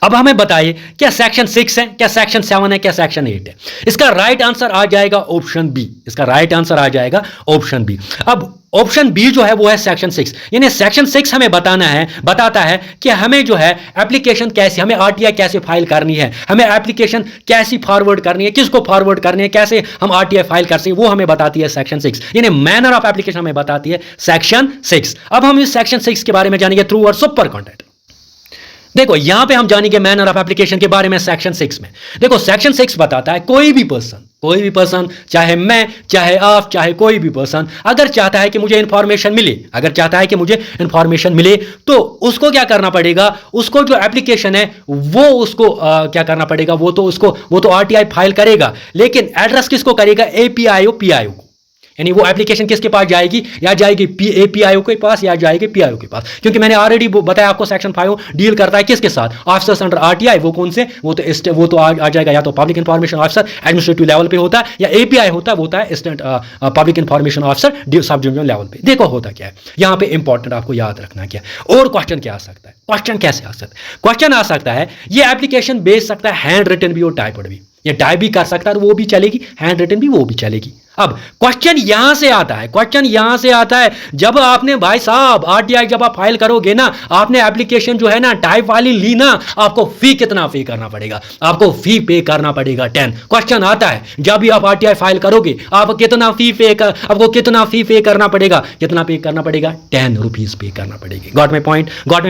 अब हमें बताइए क्या सेक्शन 6 है, क्या सेक्शन 7 है, क्या सेक्शन 8 है। इसका राइट आंसर आ जाएगा ऑप्शन बी, इसका राइट आंसर आ जाएगा ऑप्शन बी। अब ऑप्शन बी जो है वो है सेक्शन 6, यानी सेक्शन 6 हमें बताता है कि हमें जो है एप्लीकेशन कैसे, हमें आरटीआई कैसे फाइल करनी है, हमें एप्लीकेशन कैसी फॉरवर्ड करनी है, किसको फॉरवर्ड करनी है, कैसे हम आरटीआई फाइल कर सकते हैं, वो हमें बताती है सेक्शन 6, यानी मैनर ऑफ एप्लीकेशन हमें बताती है सेक्शन 6। अब हम इस सेक्शन 6 के बारे में जानेंगे थ्रू और सुपर कॉन्टेंट। देखो, यहां पे हम जानेंगे मैनर ऑफ एप्लीकेशन के बारे में सेक्शन 6 में। देखो, सेक्शन 6 बताता है कोई भी पर्सन, चाहे मैं, चाहे आप, चाहे कोई भी पर्सन, अगर चाहता है कि मुझे इंफॉर्मेशन मिले, तो उसको क्या करना पड़ेगा, उसको जो एप्लीकेशन है वो उसको क्या करना पड़ेगा, वो तो आरटीआई फाइल करेगा, लेकिन एड्रेस किसको करेगा, एपीआईओ, पीआईओ को। यानी वो एप्लीकेशन किसके पास जाएगी, या जाएगी एपीआईओ के पास या जाएगी पीआईओ के पास, क्योंकि मैंने ऑलरेडी बताया आपको सेक्शन 5 डील करता है किसके साथ, ऑफिसर्स अंडर आरटीआई। वो कौन से, वो तो आ जाएगा या तो public information officer administrative level पे होता है, या एपीआई होता है assistant public information officer sub division level पे। देखो होता क्या है यहाँ पे, इंपॉर्टेंट आपको याद रखना क्या। और क्वेश्चन क्या आ सकता है, क्वेश्चन कैसे आ सकता है, क्वेश्चन आ सकता है ये एप्लीकेशन भेज सकता है हैंड रिटन भी और टाइप्ड भी, ये टाइप भी कर सकता है वो भी चलेगी, हैंड रिटन भी वो भी चलेगी। अब क्वेश्चन यहां से आता है, जब आपने भाई साहब आरटीआई जब आप फाइल करोगे ना, आपने एप्लीकेशन जो है ना टाइप वाली ली ना, आपको फी कितना पे करना पड़ेगा, आपको फी पे करना पड़ेगा 10। क्वेश्चन आता है जब भी आप आरटीआई फाइल करोगे आपको कितना फी पे करना पड़ेगा, कितना पे करना पड़ेगा, 10 रुपीज पे करना पड़ेगी। Got my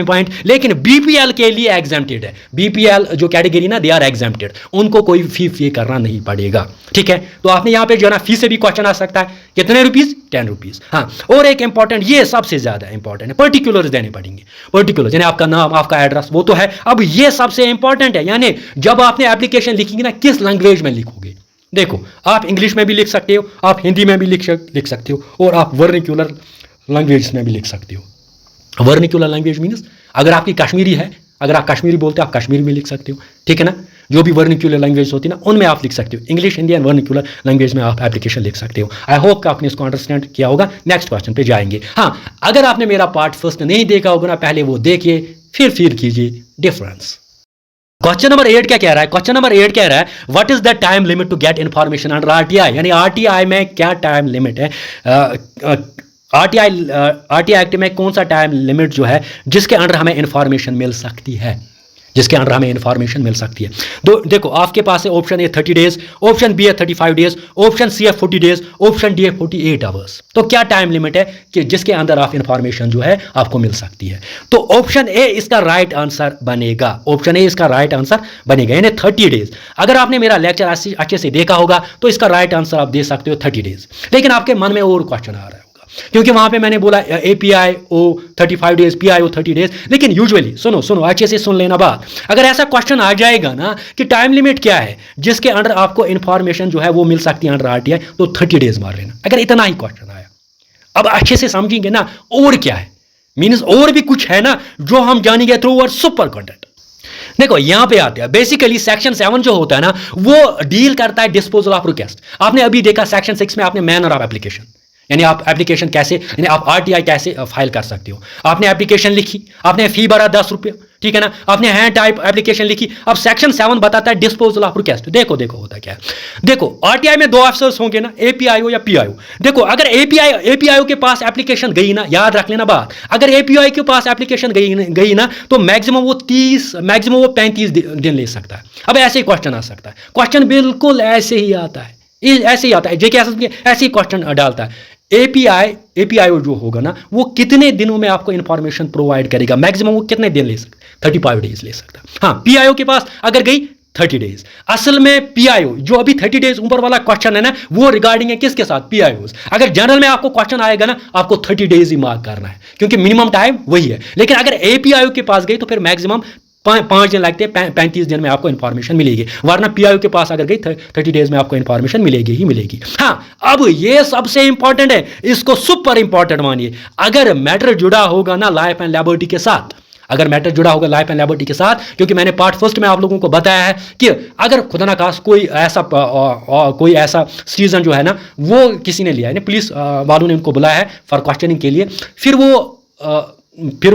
point. लेकिन बीपीएल के लिए एग्जेम्प्टेड है, बीपीएल जो कैटेगरी ना दे आर एग्जेम्प्टेड, उनको कोई फी पे करना नहीं पड़ेगा, ठीक है। तो आपने यहां पे जो है ना फी से भी क्वेश्चन आ सकता है, कितने रुपीस, 10 रुपीस। हाँ, और एक इंपॉर्टेंट, ये सबसे ज्यादा इंपॉर्टेंट है, पर्टिकुलर्स देने पड़ेंगे, पर्टिकुलर्स यानी आपका नाम, आपका एड्रेस, वो तो है। अब ये सबसे इंपॉर्टेंट है, यानी जब आपने एप्लीकेशन लिखेंगे ना, किस लैंग्वेज में लिखोगे। देखो, आप इंग्लिश में भी लिख सकते हो, आप हिंदी में भी लिख सकते हो, और आप वर्निकुलर लैंग्वेज में भी लिख सकते हो। वर्निकुलर लैंग्वेज मीन्स अगर आपकी कश्मीरी है, अगर आप कश्मीरी बोलते हो आप कश्मीरी में लिख सकते हो, ठीक है ना। जो भी वर्निकुलर लैंग्वेज होती है ना उनमें आप लिख सकते हो, English, Hindi and vernacular language में आप एप्लीकेशन लिख सकते हो। आई होप कि आपने इसको अंडरस्टैंड किया होगा। नेक्स्ट क्वेश्चन पे जाएंगे। हाँ, अगर आपने मेरा पार्ट फर्स्ट नहीं देखा होगा ना, पहले वो देखिए, फिर कीजिए डिफरेंस। क्वेश्चन नंबर 8 क्या कह रहा है? क्वेश्चन नंबर 8 कह रहा है what is the time limit to get information under RTI, यानी आरटीआई में क्या टाइम लिमिट है? आरटीआई एक्ट में कौन सा टाइम लिमिट जो है जिसके अंडर हमें इंफॉर्मेशन मिल सकती है, जिसके अंडर हमें इंफॉर्मेशन मिल सकती है? देखो आपके पास है option A 30 days, option B है 35 डेज, ऑप्शन सी है 40 डेज, ऑप्शन डी है 48 आवर्स। तो क्या टाइम लिमिट है कि जिसके अंदर आप इंफॉर्मेशन जो है आपको मिल सकती है? तो ऑप्शन ए इसका राइट आंसर बनेगा, ऑप्शन ए इसका राइट आंसर बनेगा, यानी 30 डेज। अगर आपने मेरा लेक्चर अच्छे से देखा होगा तो इसका राइट आंसर आप दे सकते हो 30 डेज। लेकिन आपके मन में और क्वेश्चन आ रहा है क्योंकि वहां पे मैंने बोला APIO 35 डेज, PIO 30 डेज। लेकिन यूजुअली सुनो अच्छे से सुन लेना बात, अगर ऐसा क्वेश्चन आ जाएगा ना कि टाइम लिमिट क्या है जिसके अंडर आपको इंफॉर्मेशन जो है वो मिल सकती है अंडर आरटीआई, तो 30 डेज मार लेना, अगर इतना ही क्वेश्चन आया। अब अच्छे से समझेंगे ना और क्या है, मीन्स और भी कुछ है ना जो हम जानेंगे थ्रू और सुपर कंटेंट। देखो यहां पे आते हैं, बेसिकली सेक्शन 7 जो होता है ना वो डील करता है डिस्पोजल ऑफ रिक्वेस्ट। आपने अभी देखा सेक्शन 6 में आपने मैनर ऑफ एप्लीकेशन, यानी आप एप्लीकेशन कैसे, यानी आप आरटीआई कैसे फाइल कर सकते हो। आपने एप्लीकेशन लिखी, आपने फी भरा 10 रुपये, ठीक है ना, आपने हैंड टाइप एप्लीकेशन लिखी। अब सेक्शन 7 बताता है डिस्पोजल ऑफ रिक्वेस्ट। देखो होता क्या है, देखो आरटीआई में 2 ऑफिसर्स होंगे ना, APIO या PIO। देखो अगर APIO के पास एप्लीकेशन गई ना, याद रख लेना बात, अगर APIO के पास एप्लीकेशन गई ना तो मैक्सिमम वो 35 दिन ले सकता है। अब ऐसे ही क्वेश्चन आ सकता है, क्वेश्चन बिल्कुल ऐसे ही आता है, जेके ऐसे ही क्वेश्चन डालता है। APIO जो होगा ना वो कितने दिनों में आपको इंफॉर्मेशन प्रोवाइड करेगा, मैक्सिमम वो कितने दिन ले सकता, 35 डेज ले सकता। हाँ, PIO के पास अगर गई 30 डेज। असल में PIO जो अभी 30 डेज ऊपर वाला क्वेश्चन है ना वो रिगार्डिंग है किसके साथ, PIOs। अगर जनरल में आपको क्वेश्चन आएगा ना आपको 30 डेज ही मार्क करना है क्योंकि मिनिमम टाइम वही है। लेकिन अगर APIO के पास गई तो फिर मैक्सिमम 5 दिन लगते हैं, 35 दिन में आपको इंफॉर्मेशन मिलेगी। वरना PIO के पास अगर गई 30 डेज में आपको इंफॉर्मेशन मिलेगी ही मिलेगी। हाँ, अब ये सबसे इंपॉर्टेंट है, इसको सुपर इंपॉर्टेंट मानिए। अगर मैटर जुड़ा होगा ना लाइफ एंड लिबर्टी के साथ, अगर मैटर जुड़ा होगा लाइफ एंड लिबर्टी के साथ, क्योंकि मैंने पार्ट फर्स्ट में आप लोगों को बताया है कि अगर खुदा ना खास कोई ऐसा सीजन जो है ना वो किसी ने लिया है, पुलिस वालों ने उनको बुलाया है फॉर क्वेश्चनिंग के लिए, फिर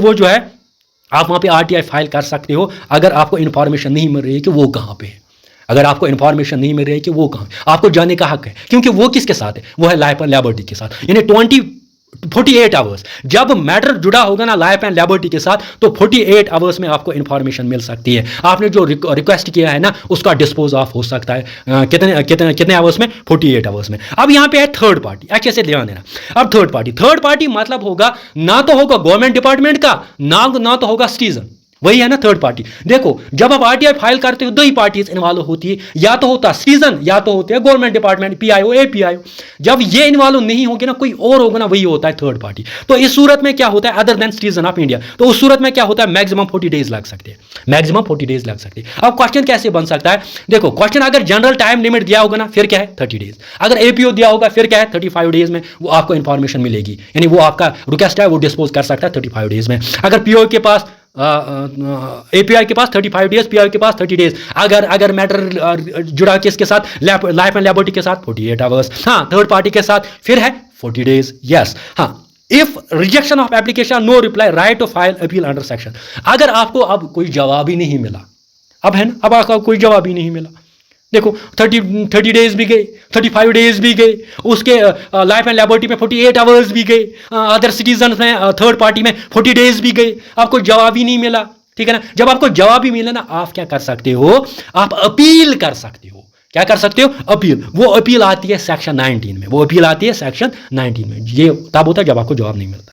वो जो है आप वहां पे आरटीआई फाइल कर सकते हो अगर आपको इन्फॉर्मेशन नहीं मिल रही है कि वो कहां पे है। अगर आपको इन्फॉर्मेशन नहीं मिल रही है कि वो कहां, आपको जानने का हक है क्योंकि वो किसके साथ है, वो है लाइफ एंड लिबर्टी के साथ। यानी 48 आवर्स जब मैटर जुड़ा होगा ना लाइफ एंड लिबर्टी के साथ तो 48 आवर्स में आपको इंफॉर्मेशन मिल सकती है। आपने जो रिक्वेस्ट किया है ना उसका डिस्पोज ऑफ हो सकता है कितने आवर्स में, 48 आवर्स में। अब यहां पे है थर्ड पार्टी, अच्छे से ध्यान देना। अब थर्ड पार्टी मतलब होगा ना तो होगा गवर्नमेंट डिपार्टमेंट का, ना तो होगा सिटीजन, वही है ना थर्ड पार्टी। देखो जब आप आरटीआई फाइल करते हो 2 ही पार्टीज इन्वॉल्व होती है, या तो होता सिटीजन या तो होते हैं गवर्नमेंट डिपार्टमेंट PIO APIO। जब ये इन्वॉल्व नहीं होगी ना कोई और होगा ना वही होता है थर्ड पार्टी। तो इस सूरत में क्या होता है, other than citizen of India, तो उस सूरत में क्या होता है मैक्सिमम 40 डेज लग सकते हैं, मैक्सिमम 40 डेज लग सकते हैं। अब क्वेश्चन कैसे बन सकता है, देखो क्वेश्चन अगर जनरल टाइम लिमिट दिया होगा ना फिर क्या है 30 डेज, अगर APO दिया होगा फिर क्या है 35 डेज में वो आपको इंफॉर्मेशन मिलेगी, यानी वो आपका रिक्वेस्ट है वो डिस्पोज कर सकता है 35 डेज में। अगर PIO के पास API के पास 35 डेज, PIO के पास 30 डेज। अगर मैटर जुड़ा किसके साथ, लाइफ एंड लिबर्टी के साथ 48 आवर्स। हाँ, थर्ड पार्टी के साथ फिर है 40 डेज। यस, हाँ, if rejection of application no reply right to file appeal under section. अगर आपको अब कोई जवाब ही नहीं मिला, अब है ना, अब आपको कोई जवाब ही नहीं मिला, देखो 30 डेज भी गए, 35 डेज भी गए, उसके लाइफ एंड लिबर्टी में 48 आवर्स भी गए, अदर सिटीजन में थर्ड पार्टी में 40 डेज भी गए, आपको जवाब ही नहीं मिला, ठीक है ना। जब आपको जवाब ही मिला ना आप क्या कर सकते हो, आप अपील कर सकते हो। क्या कर सकते हो, अपील। वो अपील आती है सेक्शन 19 में, वो अपील आती है सेक्शन 19 में। ये तब होता है जब आपको जवाब नहीं मिलता।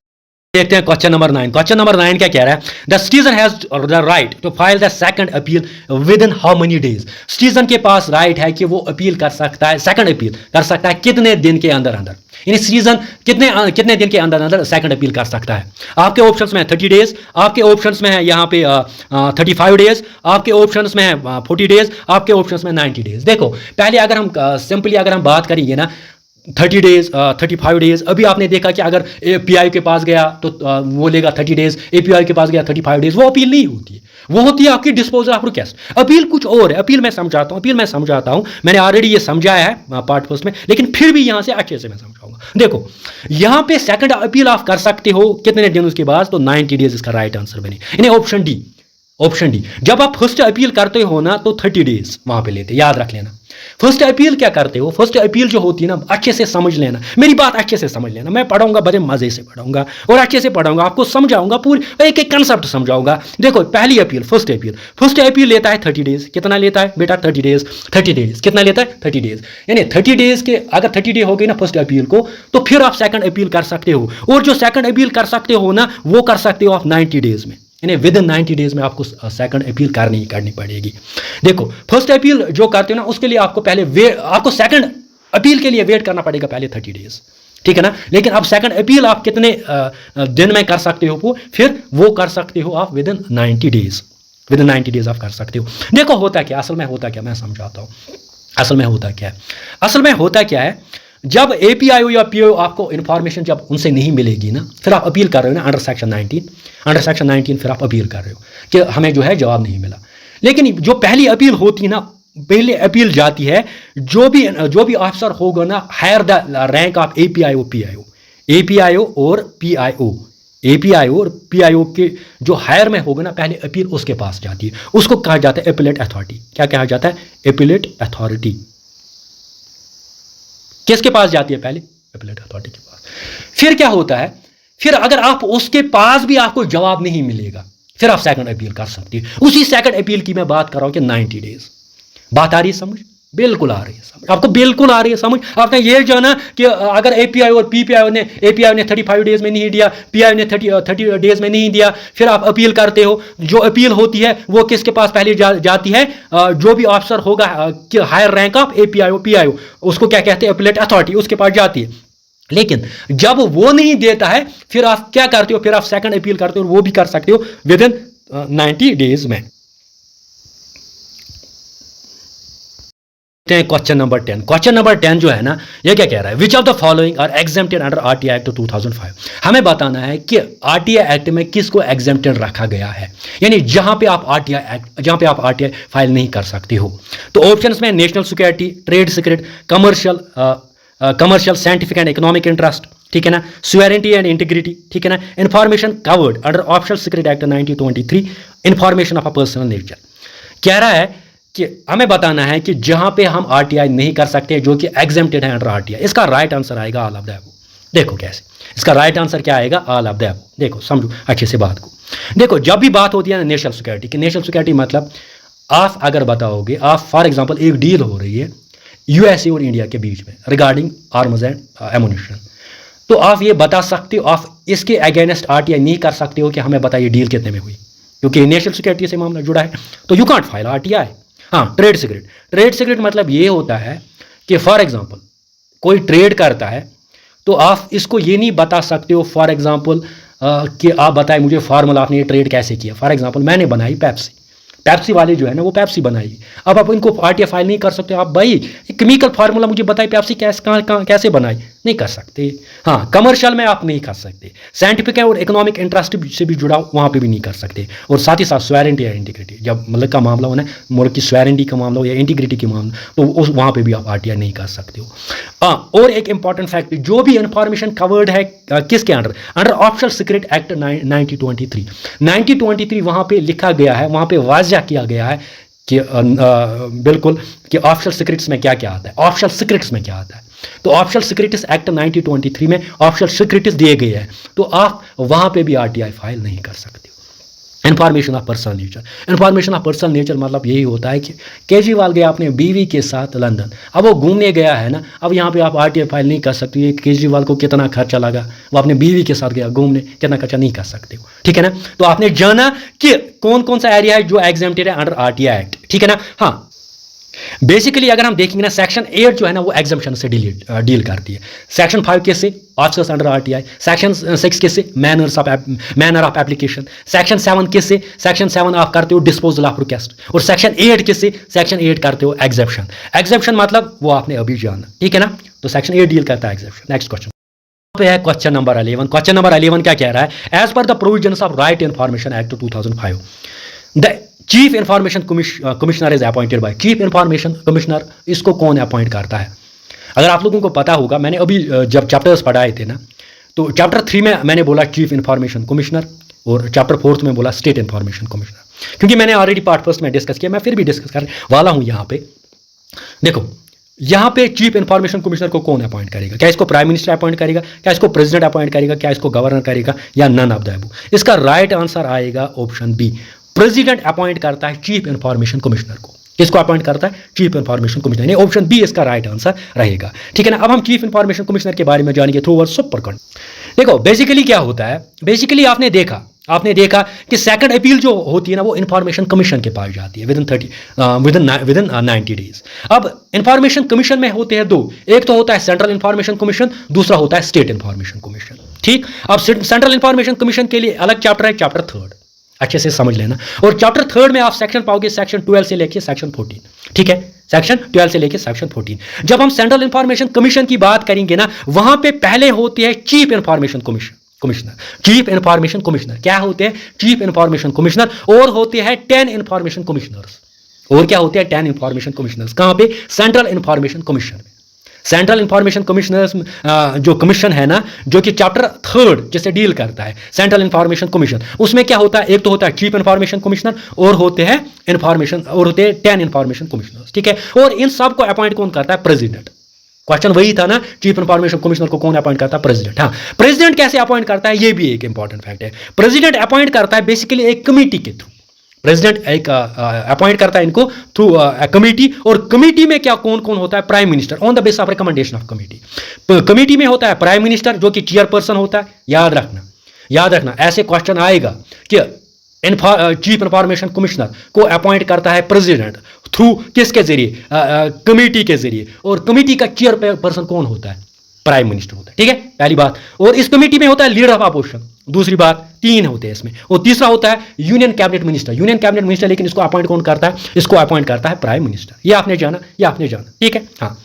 देखते हैं क्वेश्चन नंबर 9। क्वेश्चन नंबर 9 क्या कह रहा है, the citizen has the right to file the second appeal within how many days. Citizen के पास राइट है कि वो अपील कर सकता है, सेकंड अपील कर सकता है कितने दिन के अंदर अंदर, यानी सिटीजन कितने दिन के अंदर अंदर सेकंड अपील कर सकता है। आपके ऑप्शंस में है 30 डेज, आपके ऑप्शंस में है यहाँ पे 35 डेज, आपके ऑप्शंस में है 40 डेज, आपके ऑप्शंस में 90 डेज। देखो पहले अगर हम सिंपली अगर हम बात करेंगे ना 30 डेज 35 डेज, अभी आपने देखा कि अगर PIO के पास गया तो वो लेगा 30 डेज, API के पास गया 35 डेज, वो अपील नहीं होती है, वो होती है आपकी डिस्पोजल ऑफ रिक्वेस्ट। अपील कुछ और है, अपील मैं समझाता हूं, मैंने ऑलरेडी ये समझाया है पार्ट फर्स्ट में, लेकिन फिर भी यहां से अच्छे से मैं समझाऊंगा। देखो यहां पे सेकंड अपील आप कर सकते हो कितने दिन उसके बाद, तो 90 डेज इसका राइट आंसर बने, यानी ऑप्शन डी ऑप्शन डी, जब आप फर्स्ट अपील करते हो ना तो 30 डेज वहां पे लेते, याद रख लेना। फर्स्ट अपील क्या करते हो, फर्स्ट अपील जो होती है ना, अच्छे से समझ लेना, मेरी बात अच्छे से समझ लेना, मैं पढ़ाऊंगा बड़े मजे से पढ़ाऊंगा और अच्छे से पढ़ाऊंगा, आपको समझाऊंगा, पूरी एक एक कंसेप्ट समझाऊंगा। देखो पहली अपील, फर्स्ट अपील लेता है 30 डेज। कितना लेता है बेटा? 30 डेज। 30 डेज कितना लेता है? 30 डेज। यानी 30 डेज के अगर 30 डे हो गई ना फर्स्ट अपील को, तो फिर आप सेकंड अपील कर सकते हो, और जो सेकंड अपील कर सकते हो ना वो कर सकते हो आप 90 डेज में, यानी विद इन 90 डेज में आपको सेकंड अपील करनी पड़ेगी। देखो फर्स्ट अपील जो करते हो ना उसके लिए आपको पहले आपको सेकंड अपील के लिए वेट करना पड़ेगा पहले 30 डेज, ठीक है ना। लेकिन अब सेकंड अपील आप कितने दिन में कर सकते हो, फिर वो कर सकते हो आप with in 90 days, with in 90 days आप कर सकते हो। देखो होता क्या, असल में होता क्या, मैं समझाता हूँ। असल में होता क्या है, असल में होता क्या है, जब एपीआईओ या पीओ आपको इंफॉर्मेशन जब उनसे नहीं मिलेगी ना, फिर आप अपील कर रहे हो ना अंडर सेक्शन 19, फिर आप अपील कर रहे हो कि हमें जो है जवाब नहीं मिला। लेकिन जो पहली अपील होती है ना, पहले अपील जाती है, जो भी ऑफिसर होगा ना higher the rank of APIO PIO, APIO और पीआईओ, एपीआईओ और पीआईओ के जो हायर में होगा ना, पहले अपील उसके पास जाती है, उसको कहा जाता है एपिलेट अथॉरिटी। क्या कहा जाता है? Appellate authority. किसके पास जाती है? पहले एपिलेट अथॉरिटी के पास। फिर क्या होता है, फिर अगर आप उसके पास भी आपको जवाब नहीं मिलेगा, फिर आप सेकंड अपील कर सकते हैं। उसी सेकंड अपील की मैं बात कर रहा हूं कि 90 डेज। बात आ रही है समझ? बिल्कुल आ रही है समझ, आपको बिल्कुल आ रही है समझ। आपने ये जाना कि अगर एपीआई और पीपीआई ने 35 डेज में नहीं दिया, पीआई ने 30 डेज में नहीं दिया, फिर आप अपील करते हो। जो अपील होती है वो किसके पास पहले जाती है? जो भी ऑफिसर होगा higher rank of API PI, उसको क्या कहते हैं? अपीलेट अथॉरिटी, उसके पास जाती है। लेकिन जब वो नहीं देता है, फिर आप क्या करते हो? फिर आप सेकंड अपील करते हो, वो भी कर सकते हो विद इन 90 डेज में। Question number 10। क्वेश्चन नंबर 10 जो है ना, ये क्या कह रहा है? Which of the following are exempted under RTI act 2005। हमें बताना है कि आरटीआई एक्ट में किसको एग्जेम्प्टेड रखा गया है, यानी जहां पे आप आरटीआई फाइल नहीं कर सकते हो। तो ऑप्शंस में national security, trade secret, commercial, scientific and economic interest, ठीक है ना, सुवेरेंटी एंड इंटीग्रिटी, ठीक है ना, information covered under official secret act 1923, information of a personal nature. कह रहा है कि हमें बताना है कि जहां पे हम आरटीआई नहीं कर सकते, जो कि एग्जेम्प्टेड है अंडर आरटीआई। इसका राइट आंसर आएगा ऑल ऑफ द अबव। देखो कैसे, इसका राइट आंसर क्या आएगा? All of the above. देखो समझो अच्छे से बात को। देखो जब भी बात होती है ना नेशनल सिक्योरिटी की, नेशनल सिक्योरिटी मतलब आप अगर बताओगे, आप फॉर एग्जांपल एक डील हो रही है यूएसए और इंडिया के बीच में रिगार्डिंग आर्म्स एंड एमुनिशन, तो आप ये बता सकते हो, आप इसके अगेंस्ट आरटीआई नहीं कर सकते हो कि हमें बताइए डील कितने में हुई, क्योंकि नेशनल सिक्योरिटी से मामला जुड़ा है, तो यू कांट फाइल आरटीआई। हाँ, ट्रेड सीक्रेट मतलब ये होता है कि फॉर एग्जांपल कोई ट्रेड करता है, तो आप इसको ये नहीं बता सकते हो फॉर एग्जांपल कि आप बताएं मुझे फार्मूला, आपने ये ट्रेड कैसे किया। फॉर एग्जांपल मैंने बनाई पेप्सी वाले जो है ना वो पेप्सी बनाई, अब आप इनको आरटीआई फाइल नहीं कर सकते। आप भाई केमिकल फार्मूला मुझे बताइए पेप्सी कैसे बनाई, नहीं कर सकते। हाँ, कमर्शियल में आप नहीं कर सकते, साइंटिफिक और इकोनॉमिक इंटरेस्ट से भी जुड़ा वहाँ पे भी नहीं कर सकते, और साथ ही साथ स्वेरेंटी या इंटीग्रिटी, जब मुल्क का मामला हो ना, मुल्क की स्वेरेंटी का मामला हो या इंटीग्रिटी के मामला, तो उस वहाँ पे भी आप आरटीआई नहीं कर सकते हो। हाँ, और एक इंपॉर्टेंट फैक्ट, जो भी इंफॉर्मेशन कवर्ड है किसके अंडर ऑफिशियल सीक्रेट एक्ट 1923 वहाँ पे लिखा गया है, वहाँ पे वाज़ किया गया है कि बिल्कुल कि ऑफिशियल सीक्रेट्स में क्या क्या आता है, ऑफिशियल सीक्रेट्स में क्या आता है। तो ऑफिशियल सीक्रेट्स एक्ट 1923 में ऑफिशियल सीक्रेट्स दिए गए हैं, तो आप वहां पे भी आरटीआई फाइल नहीं कर सकते हो। इंफॉर्मेशन ऑफ पर्सनल नेचर मतलब यही होता है कि केजरीवाल गया अपने बीवी के साथ लंदन, अब वो घूमने गया है ना, अब यहाँ पे आप आरटीआई फाइल नहीं कर सकते। ये केजरीवाल को कितना खर्चा लगा, वो अपने बीवी के साथ गया घूमने, कितना खर्चा नहीं कर सकते हो, ठीक है ना। तो आपने जाना कि कौन कौन सा एरिया है जो एग्जेम्प्टेड है अंडर आरटीआई एक्ट, ठीक है ना। हाँ, बेसिकली अगर हम देखेंगे ना, सेक्शन 8 जो है ना वो एग्जम्पशन से डील करती है। सेक्शन 5 के से ऑफिसर्स अंडर आरटीआई, सेक्शन 6 के से मैनर ऑफ एप्लीकेशन, सेक्शन 7 के से सेक्शन 7 आप करते हो डिस्पोजल ऑफ रिक्वेस्ट, और सेक्शन 8 के से सेक्शन 8 करते हो एग्जेप्शन मतलब वो आपने अभी जाना, ठीक है ना। तो सेक्शन 8 डील करता है एग्जेप्शन। नेक्स्ट क्वेश्चन पे है क्वेश्चन नंबर 11। क्वेश्चन नंबर 11 क्या कह रहा है? As per the provisions of right information act 2005 the chief information commissioner is appointed by. Chief information commissioner, इसको कौन अपॉइंट करता है? अगर आप लोगों को पता होगा, मैंने अभी जब चैप्टर्स पढ़ाए थे ना, तो चैप्टर 3 में मैंने बोला चीफ इंफॉर्मेशन कमिश्नर, और चैप्टर 4 में बोला स्टेट इंफॉर्मेशन कमिश्नर। क्योंकि मैंने ऑलरेडी पार्ट फर्स्ट में डिस्कस किया, मैं फिर भी डिस्कस करने वाला हूं यहां पे। देखो यहां पे चीफ इंफॉर्मेशन कमिश्नर को कौन अपॉइंट करेगा? क्या इसको प्राइम मिनिस्टर अपॉइंट करेगा, क्या इसको प्रेसिडेंट अपॉइंट करेगा, क्या इसको गवर्नर करेगा, या नन ऑफ द अबव? इसका राइट आंसर आएगा ऑप्शन बी, प्रेसिडेंट अपॉइंट करता है चीफ इंफॉर्मेशन कमिश्नर को। किसको अपॉइंट करता है? Chief information commissioner. यानी ऑप्शन बी इसका राइट आंसर रहेगा, ठीक है ना। अब हम चीफ इंफॉर्मेशन कमिश्नर के बारे में जानेंगे थ्रू अवर सुपर कंटेंट। देखो बेसिकली क्या होता है, बेसिकली आपने देखा कि सेकंड अपील जो होती है ना वो इंफॉर्मेशन कमीशन के पास जाती है विद इन 90 डेज। अब इंफॉर्मेशन कमीशन में होते हैं दो, एक तो होता है सेंट्रल इंफॉर्मेशन कमीशन, दूसरा होता है स्टेट इंफॉर्मेशन कमीशन, ठीक। अब सेंट्रल इंफॉर्मेशन कमीशन के लिए अलग चैप्टर है, चैप्टर 3 अच्छे से समझ लेना। और चैप्टर 3 में आप सेक्शन पाओगे सेक्शन 12 से लेके सेक्शन 14, ठीक है, सेक्शन 12 से लेके सेक्शन 14। जब हम सेंट्रल इंफॉर्मेशन कमीशन की बात करेंगे ना, वहां पे पहले होते हैं chief information commissioner. Chief information commissioner क्या होते हैं? Chief information commissioner. और होते हैं 10 इंफॉर्मेशन कमिश्नर्स। और क्या होते हैं? 10 इंफॉर्मेशन कमिश्नर्स। कहां पे? सेंट्रल इंफॉर्मेशन कमीशन में। सेंट्रल इंफॉर्मेशन कमिश्नर्स जो कमीशन है ना, जो कि चैप्टर 3 जिससे डील करता है, सेंट्रल इंफॉर्मेशन कमीशन, उसमें क्या होता है? एक तो होता है चीफ इंफॉर्मेशन कमिश्नर और होते हैं 10 इंफॉर्मेशन कमिश्नर्स, ठीक है। और इन सब को अपॉइंट कौन करता है? प्रेसिडेंट। क्वेश्चन वही था ना, चीफ इंफॉर्मेशन कमिश्नर को कौन अपॉइंट करता है? प्रेसिडेंट। हाँ, प्रेसिडेंट कैसे अपॉइंट करता है ये भी एक इंपॉर्टेंट फैक्ट है। प्रेसिडेंट अपॉइंट करता है बेसिकली एक कमिटी के थ्रू। प्रेसिडेंट एक अपॉइंट करता है इनको थ्रू कमिटी। और कमिटी में क्या कौन कौन होता है? Prime minister on the base of recommendation of committee. Committee में होता है प्राइम मिनिस्टर जो कि चेयरपर्सन होता है। याद रखना ऐसे क्वेश्चन आएगा कि चीफ इंफॉर्मेशन कमिश्नर को अपॉइंट करता है प्रेसिडेंट थ्रू किसके जरिए? कमिटी के जरिए। और कमिटी का चेयरपर्सन कौन होता है? प्राइम मिनिस्टर होता है, ठीक है, पहली बात। और इस कमिटी में होता है लीडर ऑफ अपोजिशन, दूसरी बात। 3 होते हैं इसमें। और तीसरा होता है यूनियन कैबिनेट मिनिस्टर। लेकिन इसको अपॉइंट कौन करता है? इसको अपॉइंट करता है प्राइम मिनिस्टर। ये आपने जाना, ठीक है। हाँ,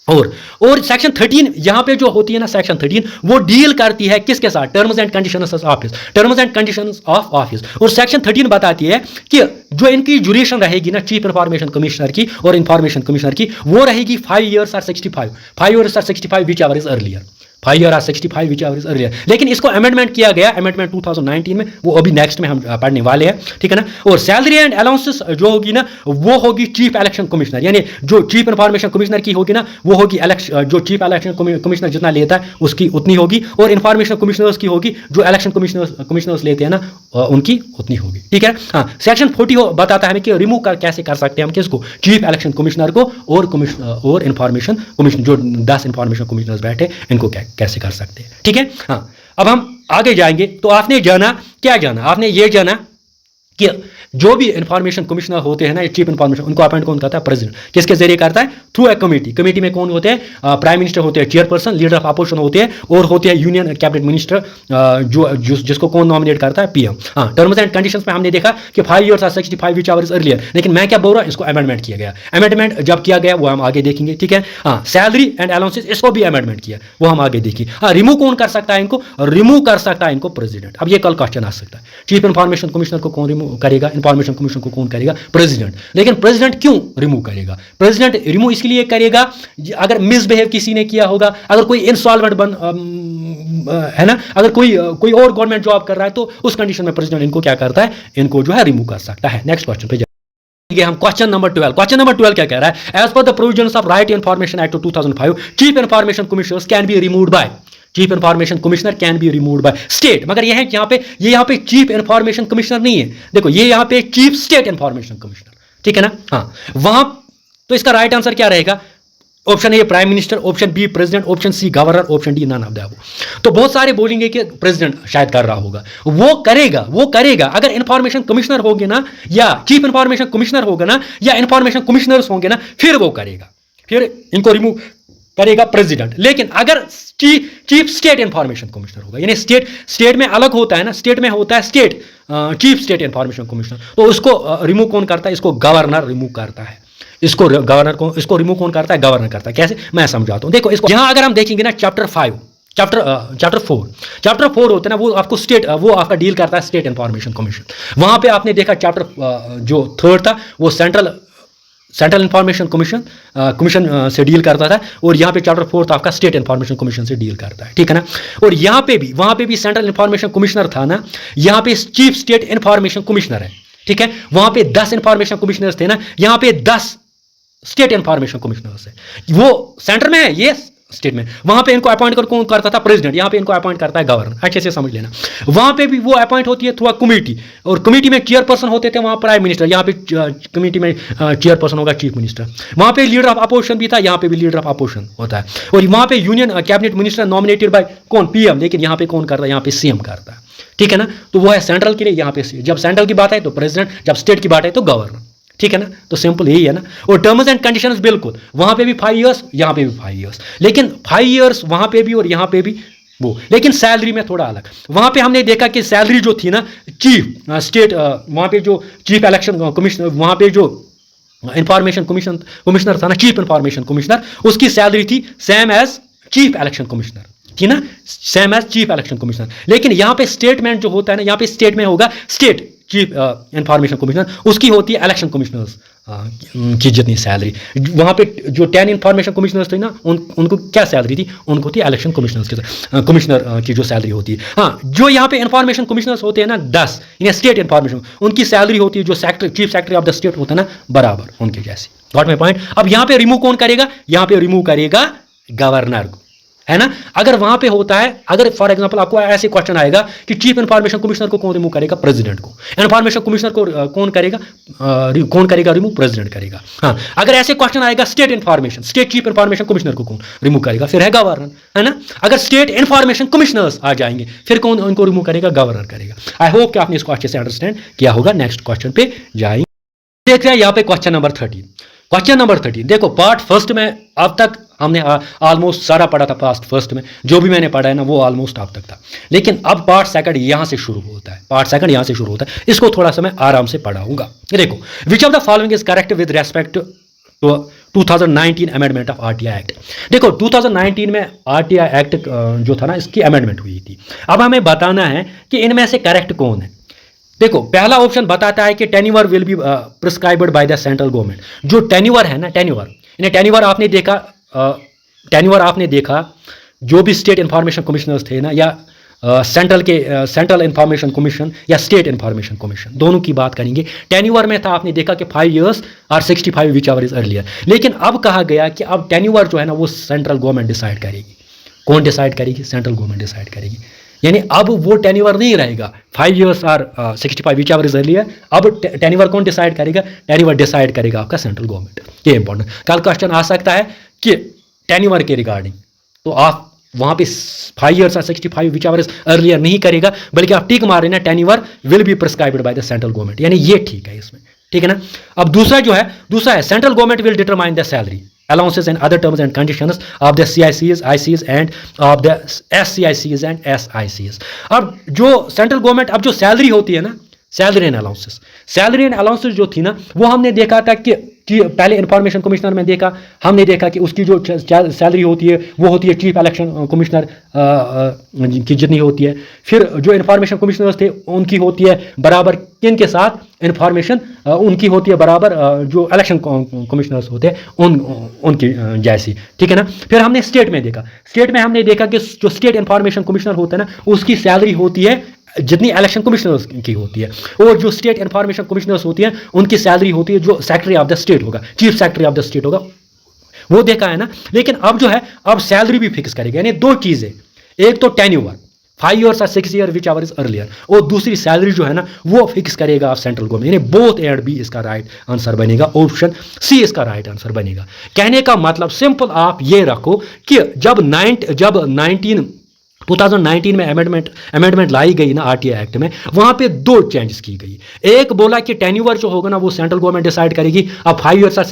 और सेक्शन 13 यहां पे जो होती है ना, सेक्शन 13 वो डील करती है किसके साथ? Terms and conditions of office. और सेक्शन 13 बताती है कि जो इनकी ड्यूरेशन रहेगी ना चीफ इंफॉर्मेशन कमिश्नर की और इंफॉर्मेशन कमिश्नर की, वो रहेगी 5 years or 65 which ever is earlier. 5 years or 65 which ever is earlier. लेकिन इसको अमेंडमेंट किया गया, अमेंडमेंट 2019 में, वो अभी नेक्स्ट में हम पढ़ने वाले हैं, ठीक है ना। और सैलरी एंड अलाउंसेस जो होगी ना, वो होगी चीफ इलेक्शन कमिश्नर। यानी जो चीफ इंफॉर्मेशन कमिश्नर की होगी ना, वो होगी जो चीफ इलेक्शन कमिश्नर जितना लेता है उसकी उतनी होगी। और इंफॉर्मेशन कमिश्नर्स की होगी जो इलेक्शन कमिश्नर्स लेते हैं ना, उनकी उतनी होगी, ठीक है। हाँ, सेक्शन 40 बताता है हमें कि रिमूव कैसे कर सकते हैं हम किसको? चीफ इलेक्शन कमिश्नर को और इंफॉर्मेशन कमिश्नर, जो 10 इंफॉर्मेशन कमिश्नर्स बैठे, इनको कैसे कर सकते हैं, ठीक है। हाँ, अब हम आगे जाएंगे। तो आपने आपने ये जाना कि जो भी इंफॉर्मेशन कमिश्नर होते हैं ना, चीफ इंफॉर्मेशन, उनको अपॉइंट कौन करता है? प्रेसिडेंट। किसके जरिए करता है? Through a committee. कमिटी में कौन होते हैं? प्राइम मिनिस्टर होते हैं चेयरपर्सन, लीडर ऑफ अपोजिशन होते हैं, और होते हैं यूनियन कैबिनेट मिनिस्टर जिसको कौन नॉमिनेट करता है? पीएम। हाँ, टर्म्स एंड कंडीशंस में हमने देखा कि 5 years or 65 which ever is earlier. लेकिन मैं क्या बोल रहा हूँ, इसको अमेंडमेंट किया गया। अमेंडमेंट जब किया गया वो हम आगे देखेंगे, ठीक है। हाँ, सैलरी एंड अलाउंसेस, इसको भी अमेंडमेंट किया, वो हम आगे देखेंगे। हाँ, रिमूव कौन कर सकता है इनको? रिमूव कर सकता है इनको प्रेसिडेंट। अब ये कल क्वेश्चन आ सकता है, चीफ इंफॉर्मेशन कमिश्नर को कौन रिमूव करेगा? इंफॉर्मेशन कमिश्नर को कौन करेगा? प्रेसिडेंट। लेकिन प्रेसिडेंट क्यों रिमूव करेगा? प्रेसिडेंट रिमूव इसलिए करेगा अगर मिसबिहेव किसी ने किया होगा, अगर कोई इंसॉल्वेंट है ना, अगर कोई और गवर्नमेंट जॉब कर रहा है, तो उस कंडीशन में प्रेसिडेंट इनको क्या करता है? इनको जो है रिमूव कर सकता है। नेक्स्ट क्वेश्चन पे हम क्वेश्चन नंबर 12 क्या कह रहा है? As per the provisions of right information act 2005 chief information commissioners can be removed by chief information commissioner can be removed by state. मगर यह है यहाँ पे चीफ इंफॉर्मेशन कमिश्नर नहीं है। देखो ये यहाँ पे चीफ स्टेट इंफॉर्मेशन कमिश्नर, ठीक है ना। हाँ, वहां तो इसका राइट आंसर क्या रहेगा? Option A prime minister, option B president, option C governor, option D none of the above. तो बहुत सारे बोलेंगे कि प्रेसिडेंट शायद कर रहा होगा। वो करेगा अगर इंफॉर्मेशन कमिश्नर होंगे ना, या चीफ इंफॉर्मेशन कमिश्नर होगा ना, या इंफॉर्मेशन कमिश्नर्स होंगे ना, फिर वो करेगा, फिर इनको रिमूव करेगा प्रेसिडेंट। लेकिन अगर चीफ स्टेट इंफॉर्मेशन कमिश्नर होगा, यानी स्टेट में अलग होता है ना, स्टेट में होता है चीफ स्टेट इंफॉर्मेशन कमिश्नर, तो उसको रिमूव कौन करता है? इसको गवर्नर रिमूव करता है। इसको रिमूव कौन करता है? गवर्नर करता है। कैसे? मैं समझाता हूं। देखो इसको यहां अगर हम देखेंगे ना, चैप्टर 4 होता है ना, वो आपका डील करता है स्टेट इंफॉर्मेशन कमीशन। वहां पे आपने देखा चैप्टर जो 3 था वो सेंट्रल इंफॉर्मेशन कमीशन से डील करता था, और यहाँ पे चैप्टर 4 आपका स्टेट इंफॉर्मेशन कमीशन से डील करता है, ठीक है ना। और यहाँ पे भी वहां पे भी सेंट्रल इंफॉर्मेशन कमिश्नर था ना, यहाँ पे चीफ स्टेट इंफॉर्मेशन कमिश्नर है, ठीक है, वहां पे 10 इंफॉर्मेशन कमिश्नर्स थे ना, यहां पे 10 स्टेट इंफॉर्मेशन कमिश्नर्स है। वो सेंटर में है, ये स्टेट में, वहां पे इनको अपॉइंट कर कौन करता था? प्रेसिडेंट। यहां पे इनको अपॉइंट करता है गवर्नर। अच्छे से समझ लेना। वहां पे भी वो अपॉइंट होती है थ्रू अ कमेटी, और कमेटी में चेयरपर्सन होते थे वहां प्राइम मिनिस्टर, यहां पे कमेटी में चेयरपर्सन होगा चीफ मिनिस्टर। वहां पे लीडर ऑफ अपोजिशन भी था, यहां पे भी लीडर ऑफ अपोजिशन होता है। और वहां पे union cabinet minister nominated by कौन? पीएम। लेकिन यहां पे कौन करता है? यहां पे सीएम करता है। ठीक है ना, तो वो है सेंट्रल के लिए। यहां पे जब सेंट्रल की बात है तो प्रेसिडेंट, जब स्टेट की बात है तो गवर्नर। ठीक है ना, तो सिंपल यही है ना। और टर्म्स एंड कंडीशंस बिल्कुल वहां पे भी 5 इयर्स, यहां पे भी 5 इयर्स, लेकिन 5 इयर्स वहां पे भी और यहां पे भी वो, लेकिन सैलरी में थोड़ा अलग। वहां पे हमने देखा कि सैलरी जो थी ना, चीफ स्टेट, वहां पे जो चीफ इलेक्शन कमिश्नर, वहां पे जो इंफॉर्मेशन कमिश्नर था ना, चीफ इंफॉर्मेशन कमिश्नर, उसकी सैलरी थी same as chief election commissioner थी ना, same as chief election commissioner. लेकिन यहां पे स्टेटमेंट जो होता है ना, यहां पे स्टेट में होगा स्टेट चीफ इंफॉर्मेशन कमिश्नर, उसकी होती है इलेक्शन कमिश्नर्स की जितनी सैलरी। वहां पे जो 10 इंफॉर्मेशन कमिश्नर्स थे ना, उनको क्या सैलरी थी? उनको थी इलेक्शन कमिश्नर्स की, कमिश्नर की जो सैलरी होती है। हाँ, जो यहाँ पे इंफॉर्मेशन कमिश्नर्स होते हैं ना 10, इन्हें स्टेट इंफॉर्मेशन, उनकी सैलरी होती है जो secretary, chief secretary of the state होता है ना, बराबर उनके जैसी। Got my point? अब यहाँ पे रिमूव कौन करेगा? यहाँ पे रिमूव करेगा गवर्नर को, है ना। अगर वहां पे होता है, अगर फॉर एग्जांपल आपको ऐसे क्वेश्चन आएगा कि चीफ इंफॉर्मेशन कमिश्नर को कौन रिमूव करेगा? प्रेसिडेंट को। इंफॉर्मेशन कमिश्नर को कौन करेगा रिमूव? प्रेसिडेंट करेगा। हाँ, अगर ऐसे क्वेश्चन आएगा state information, state chief information commissioner को कौन रिमूव करेगा? फिर है गवर्नर, है ना। अगर स्टेट इंफॉर्मेशन कमिश्नर्स आ जाएंगे, फिर कौन उनको रिमूव करेगा? गवर्नर करेगा। आई होप कि आपने इसको अच्छे से अंडरस्टैंड किया होगा। नेक्स्ट क्वेश्चन पे जाएंगे। देख रहे हैं यहाँ पे क्वेश्चन नंबर 13। क्वेश्चन नंबर 13 देखो, पार्ट फर्स्ट में अब तक हमने ऑलमोस्ट सारा पढ़ा था। पार्ट फर्स्ट में जो भी मैंने पढ़ा है ना, वो ऑलमोस्ट अब तक था। लेकिन अब पार्ट सेकंड यहां से शुरू होता है, पार्ट सेकंड यहां से शुरू होता है। इसको थोड़ा सा मैं आराम से पढ़ाऊंगा। देखो, which of the following is correct with respect to 2019 amendment of RTI act. देखो, 2019 में आरटीआई एक्ट जो था ना, इसकी अमेंडमेंट हुई थी। अब हमें बताना है कि इनमें से करेक्ट कौन है। देखो, पहला ऑप्शन बताता है कि tenure will be prescribed by the central government. जो टेन्योर है ना, टेन्योर आपने देखा, टेन्योर आपने देखा, जो भी स्टेट इंफॉर्मेशन कमिश्नर्स थे ना, या सेंट्रल इंफॉर्मेशन कमीशन या स्टेट इंफॉर्मेशन कमीशन, दोनों की बात करेंगे। टेन्योर में था, आपने देखा कि 5 इयर्स और 65 विच एवर इज अर्लियर। लेकिन अब कहा गया कि अब टेन्योर जो है ना, वो सेंट्रल गवर्नमेंट डिसाइड करेगी। कौन डिसाइड करेगी? सेंट्रल गवर्नमेंट डिसाइड करेगी। यानी अब वो टेन्योर नहीं रहेगा 5 इयर्स और 65 विच एवर इज अर्लियर। अब टेन्योर कौन डिसाइड करेगा? टेन्योर डिसाइड करेगा आपका सेंट्रल गवर्नमेंट। ये इंपॉर्टेंट, कल क्वेश्चन आ सकता है कि टेन्योर के रिगार्डिंग, तो आप वहां पे 5 इयर्स और 65 विच एवर इज अर्लियर नहीं करेगा, बल्कि आप टिक मार रहे हैं tenure will be prescribed by the central government. यानी ये ठीक है इसमें, ठीक है ना। अब दूसरा है central government will determine the salary, allowances and other terms and conditions of the CICs, ICs and of the SCICs and SICs। अब जो सेंट्रल गवर्नमेंट, अब जो सैलरी होती है ना, सैलरी एंड अलाउंसेस जो थी ना, वो हमने देखा था कि पहले इंफॉर्मेशन कमिश्नर में देखा, हमने देखा कि उसकी जो सैलरी होती है वो होती है चीफ इलेक्शन कमिश्नर की जितनी होती है। फिर जो इंफॉर्मेशन कमिश्नर्स थे उनकी होती है बराबर किन के साथ? इंफॉर्मेशन उनकी होती है बराबर जो इलेक्शन कमिश्नर्स होते हैं उनकी जैसी, ठीक है ना। फिर हमने स्टेट में देखा कि जो स्टेट इंफॉर्मेशन कमिश्नर होता है ना, उसकी सैलरी होती है जितनी इलेक्शन कमिश्नर्स की होती है, और जो स्टेट इंफॉर्मेशन कमिश्नर्स होती हैं उनकी सैलरी होती है जो सेक्रेटरी ऑफ द स्टेट होगा, chief secretary of the state होगा, वो देखा है ना। लेकिन अब जो है, अब सैलरी भी फिक्स करेगा। यानी दो चीजें, एक तो टेन्योर 5 इयर्स और 6 year which ever is earlier, और दूसरी सैलरी जो है ना, वो फिक्स करेगा आप सेंट्रल गवर्नमेंट। यानी बोथ एंड बी इसका राइट आंसर बनेगा, ऑप्शन सी इसका राइट आंसर बनेगा। कहने का मतलब सिंपल आप ये रखो कि जब 2019 में अमेंडमेंट लाई गई ना आरटीआई एक्ट में, वहां पे 2 चेंजेस की गई। एक बोला कि टेन्योर जो होगा ना, वो सेंट्रल गवर्नमेंट डिसाइड करेगी। अब 5 इयर्स और